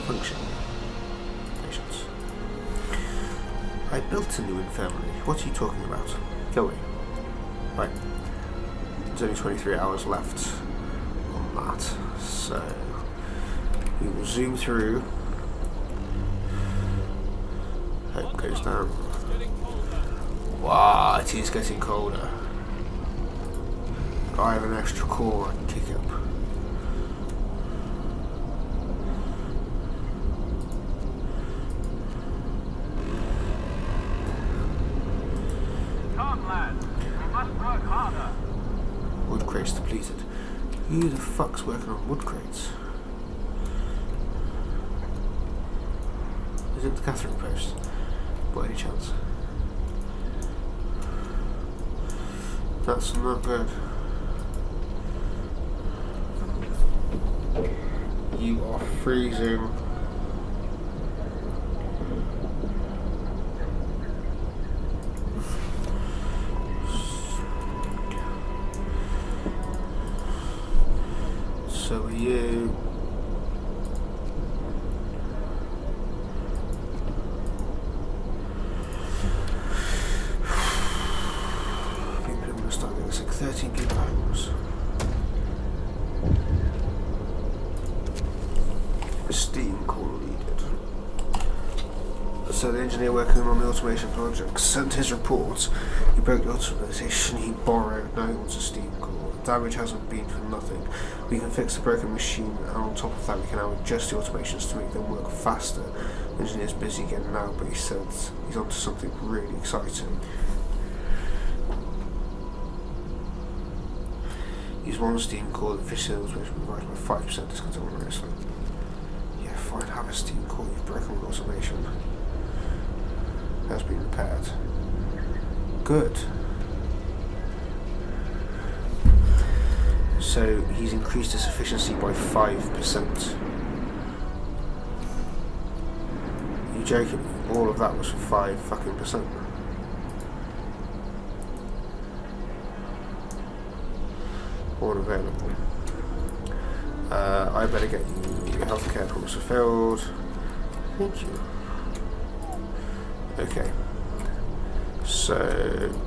Function. Patience. I built a new infirmary. What are you talking about? Go away. Right. There's only 23 hours left on that. So we will zoom through. Hope goes down. Wow, it is getting colder. I have an extra core I can kick up. Come, lads. We must work harder. Wood crates depleted. Who the fuck's working on wood crates? Is it the Catherine post? By any chance? That's not good. You are freezing. So are you. People are going to start getting this like 13 gigabytes. Steam core needed. So the engineer working on the automation project sent his report. He broke the automation he borrowed. Now he wants a steam core. The damage hasn't been for nothing. We can fix the broken machine, and on top of that we can now adjust the automations to make them work faster. The engineer's busy again now, but he said he's onto something really exciting. Use one steam core, the fish sales which provides by 5% discount on wrestling. Yeah, fine, have a steam core, you've broken with automation. Has been repaired. Good. So he's increased his efficiency by 5%. Are you joking? All of that was for 5 fucking percent. All available. I better get you your healthcare promise fulfilled. Thank you. Okay. So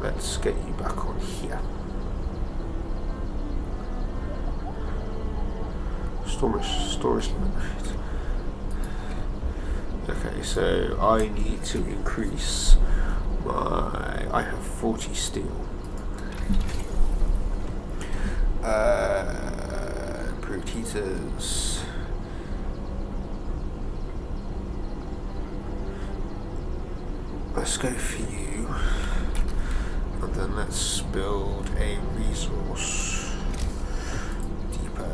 let's get you back on here. Storage limit. Okay, so I need to increase my. I have 40 steel. Improved heaters. Let's go for you, and then let's build a resource depot.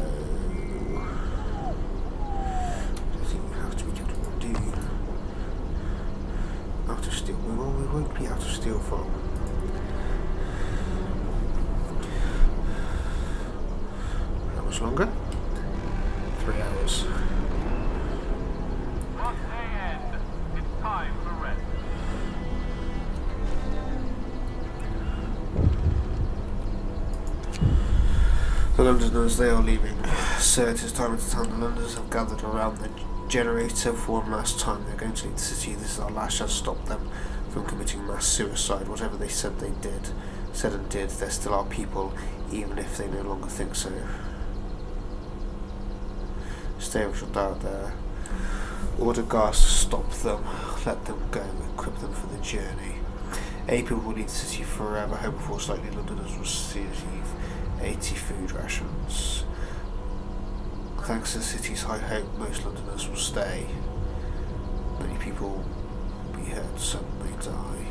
I think we have to be able to do out of steel. We won't be out of steel for. How much longer? 3 hours. Work day end. It's time for rest. The Londoners, they are leaving. So it is time to town. The Londoners have gathered around the generator for one last time. They're going to leave the city. This is our last chance to stop them from committing mass suicide. Whatever they said and did, they're still our people, even if they no longer think so. Stay we shall die out there. Order guards to stop them. Let them go. Equip them for the journey. 8 people will leave the city forever. Hope before slightly Londoners will receive 80 food rations. Thanks to the city's high hope, most Londoners will stay. Many people will be hurt, some may die.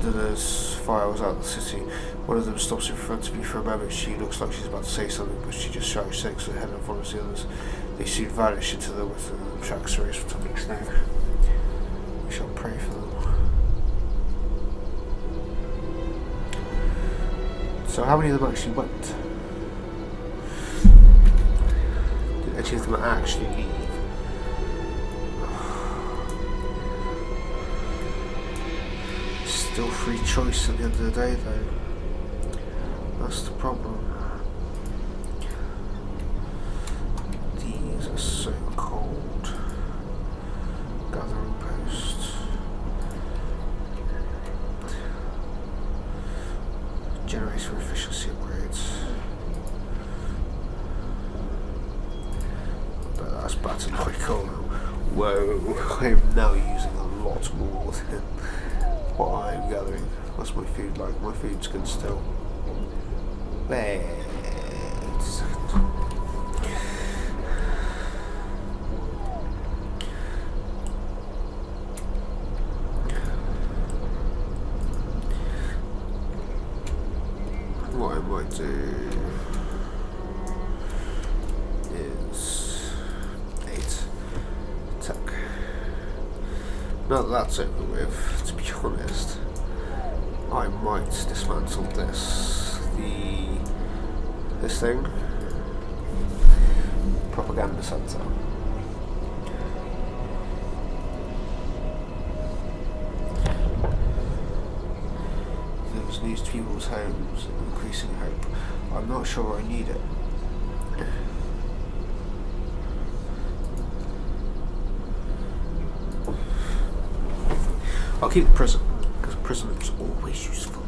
Londoners files out the city. One of them stops in front of me for a moment. She looks like she's about to say something, but she just shakes her head and follows the others. They soon vanish into the tracks race for tumbling snow. We shall pray for them. So how many of them actually went? Did any of them actually leave? Still free choice at the end of the day though. That's the problem. These are so cold. Gathering post. Generator efficiency upgrades. But that's battle like cold. Whoa, I'm now using a lot more than what I'm gathering. What's my food like? My food's good still. Wait a second. What I might do is 8 attack. Now that that's over with, to be honest, I might dismantle this thing. Propaganda center. There's news to people's homes and increasing hope. I'm not sure I need it. I'll keep the prison, because prison is always useful.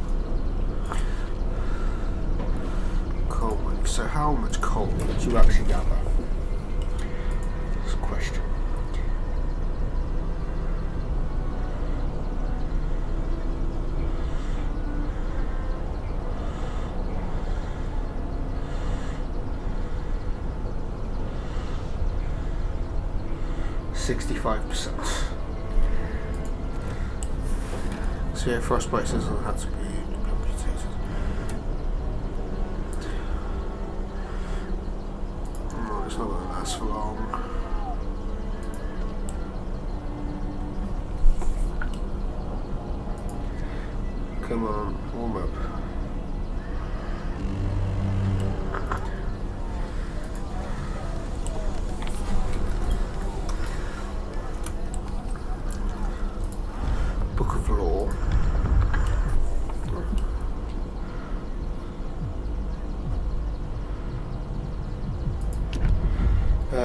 Coal money. So how much coal did you actually gather? That's a question. %65%. So yeah, frostbite says it had to be amputated. Oh, it's not going to last for long. Come on, warm up. Book of Law.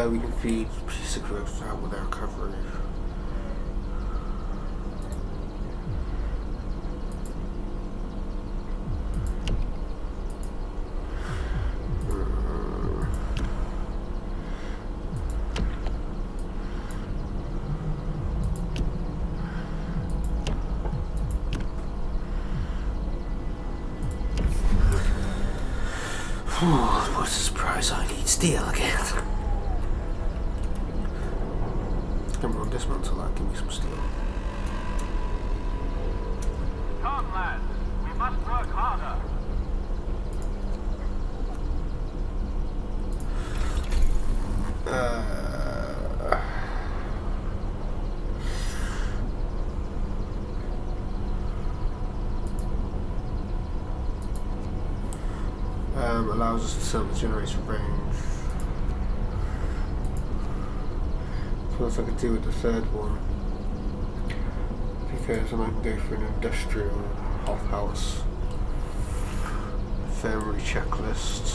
We can feed cigarettes out with our recovery. What a surprise, I need steel again. Come on, dismantle that, give me some steel. Come, lads. We must work harder. Allows us to set the generator range. Plus I could do with the third one, because then I can go for an industrial half house. Infirmary checklist.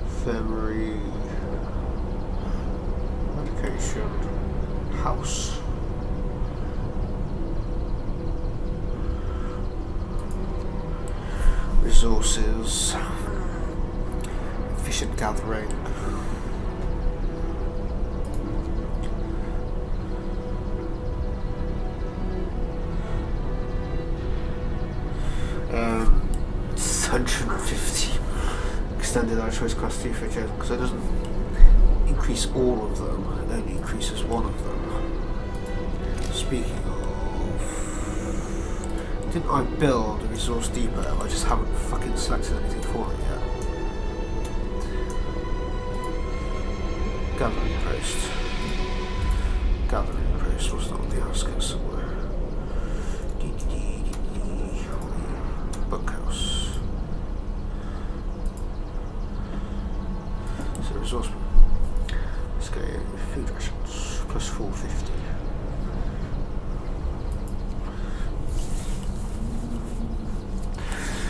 Infirmary medication. House. Resources, efficient gathering, it's 150 extended our choice class 2 for chosen, because it doesn't increase all of them, it only increases one of them. Speaking of, didn't I build a resource depot? I just haven't fucking selected anything for it yet. Gathering post. Gathering post was not on the outskirts somewhere. Bunkhouse. So resource. Let's go food rations. Plus 450.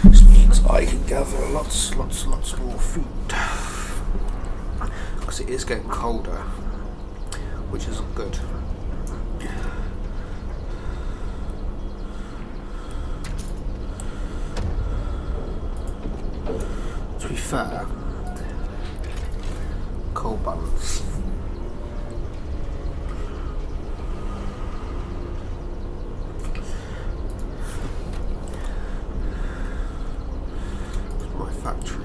This means I can gather lots more food. Because it is getting colder, which isn't good. To be fair, coal balance. My factory.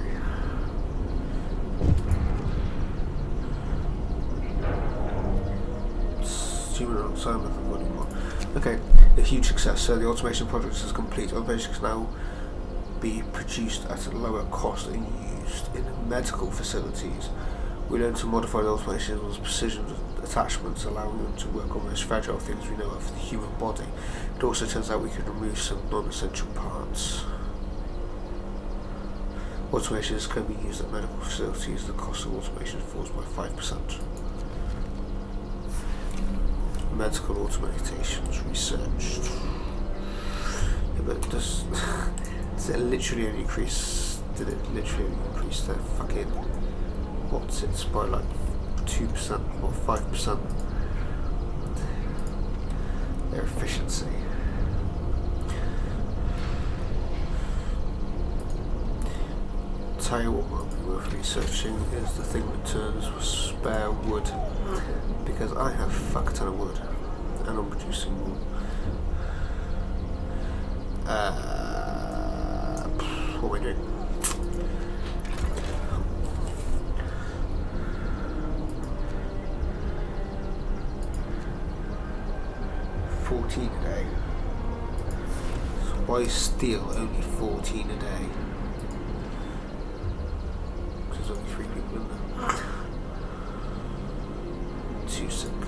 Okay, a huge success. So the automation project is complete. Automation can now be produced at a lower cost and used in medical facilities. We learned to modify the automation with precision attachments, allowing them to work on the most fragile things we know of the human body. It also turns out we can remove some non-essential parts. Automations can be used at medical facilities. The cost of automation falls by 5%. Medical automations researched. Yeah, but does it literally only increase? Did it literally only increase their fucking what's it by like 2% or 5%? Their efficiency. Tell you what might be worth researching is the thing that turns spare wood, because I have a fuck ton of wood and I'm producing more. What are we doing? $14 a day. So why is steel only 14 a day? There's only 3 people in there. Too sick.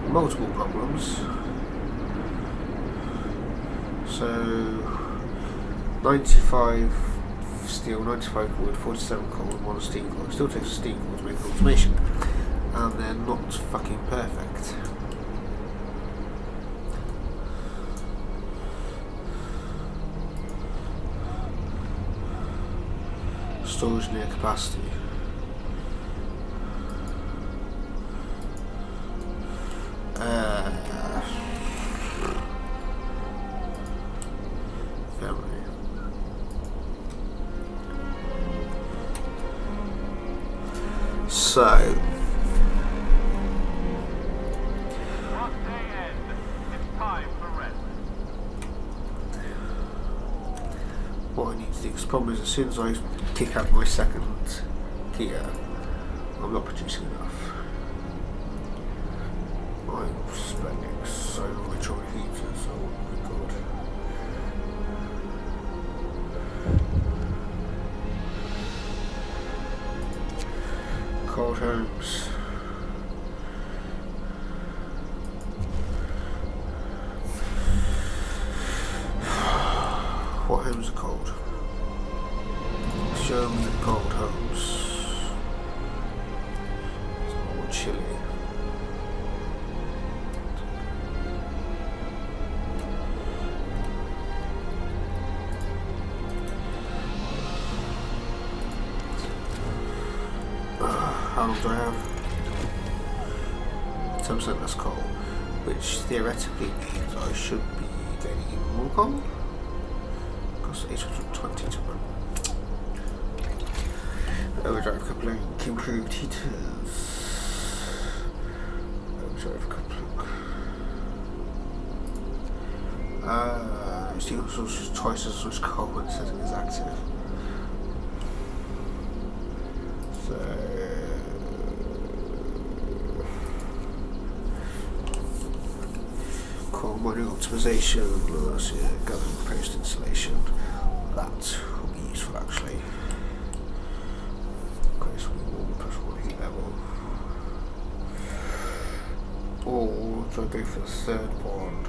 Multiple problems. So 95 steel, 95 wood, 47 coal and 1 steam coal. It still takes a steam coal to make automation. And they're not fucking perfect. Storage near capacity. Family. So Work day end. It's time for rest. what I need to do, because the problem is as soon as I kick out my second gear, I'm not producing enough. I'm spending so much on heaters, oh my god. Cold homes. What homes are cold? Show me the cold homes. It's more chilly. How long do I have? 10% less coal, which theoretically means I should be getting even more coal. Costs 820 to run. Overdrive coupling, improved heaters. Overdrive coupling. Steel source twice as much coal when setting is active. So mining optimization, gathering post installation. That will be useful actually. Okay, so we will push one heat level. Or try to go for the third one,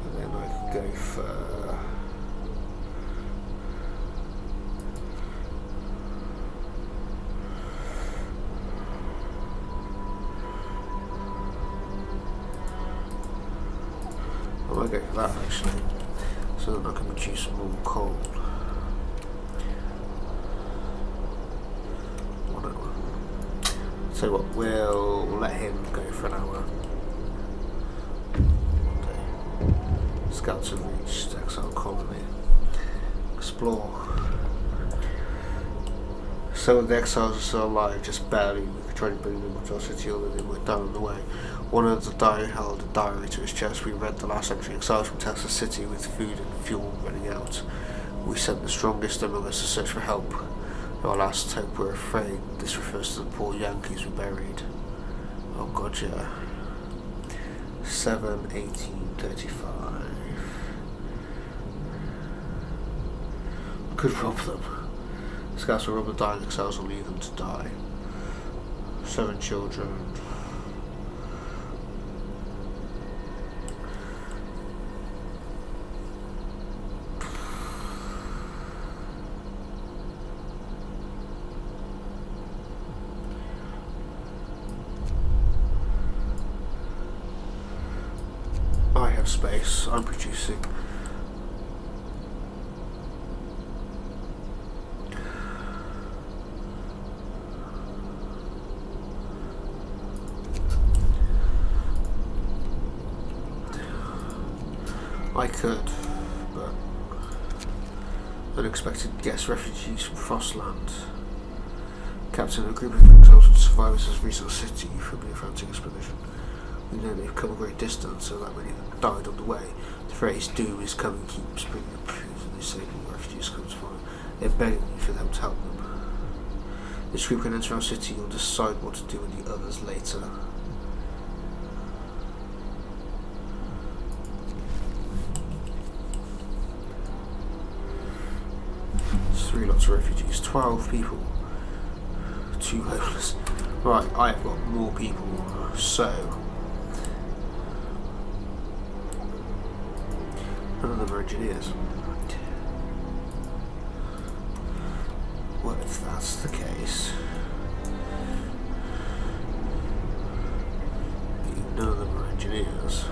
and then I can go for I might go for that actually, so that I can produce some more coal. 1 hour. So what, we'll let him go for an hour. Scouts have reached Exile Colony. Explore. Some of the exiles are still alive, just barely. We could try to bring them to our city, although they went down on the way. One of the diary held a diary to his chest. We read the last entry. Exiles from Texas City with food and fuel running out. We sent the strongest among us to search for help. Our last hope, we're afraid. This refers to the poor Yankees we buried. Oh god, yeah. 7/18/35. Could rob them. Scouts will rob the dying exiles and leave them to die. 7 children. I have space. I'm producing. I could, but unexpected guest refugees from Frostland. Captain of a group of exalted survivors has reached our city from the Atlantic expedition. We know they've come a great distance, so that many have died on the way. The phrase "doom is coming" keeps bringing up truth, and they say more refugees come to find. They're begging you for them to help them. This group can enter our city or decide what to do with the others later. There's 3 lots of refugees, 12 people, 2 homeless. Right, I've got more people, so none of them are engineers. Well, if that's the case, none of them are engineers.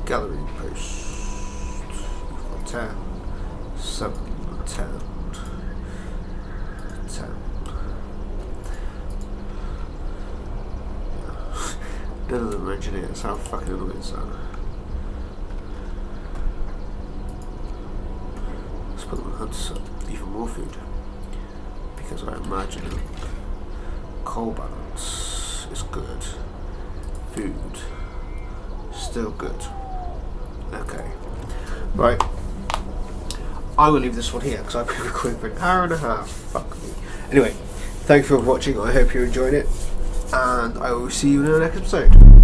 Gallery post. You've got 10, 7, 10, 10. None of them are engineers. How fucking annoying is that? Let's put them on hunters up. Even more food. Because I imagine coal balance is good. Food still good. Okay. Right. I will leave this one here because I've been recording for an hour and a half. Fuck me. Anyway, thank you for watching. I hope you enjoyed it. And I will see you in the next episode.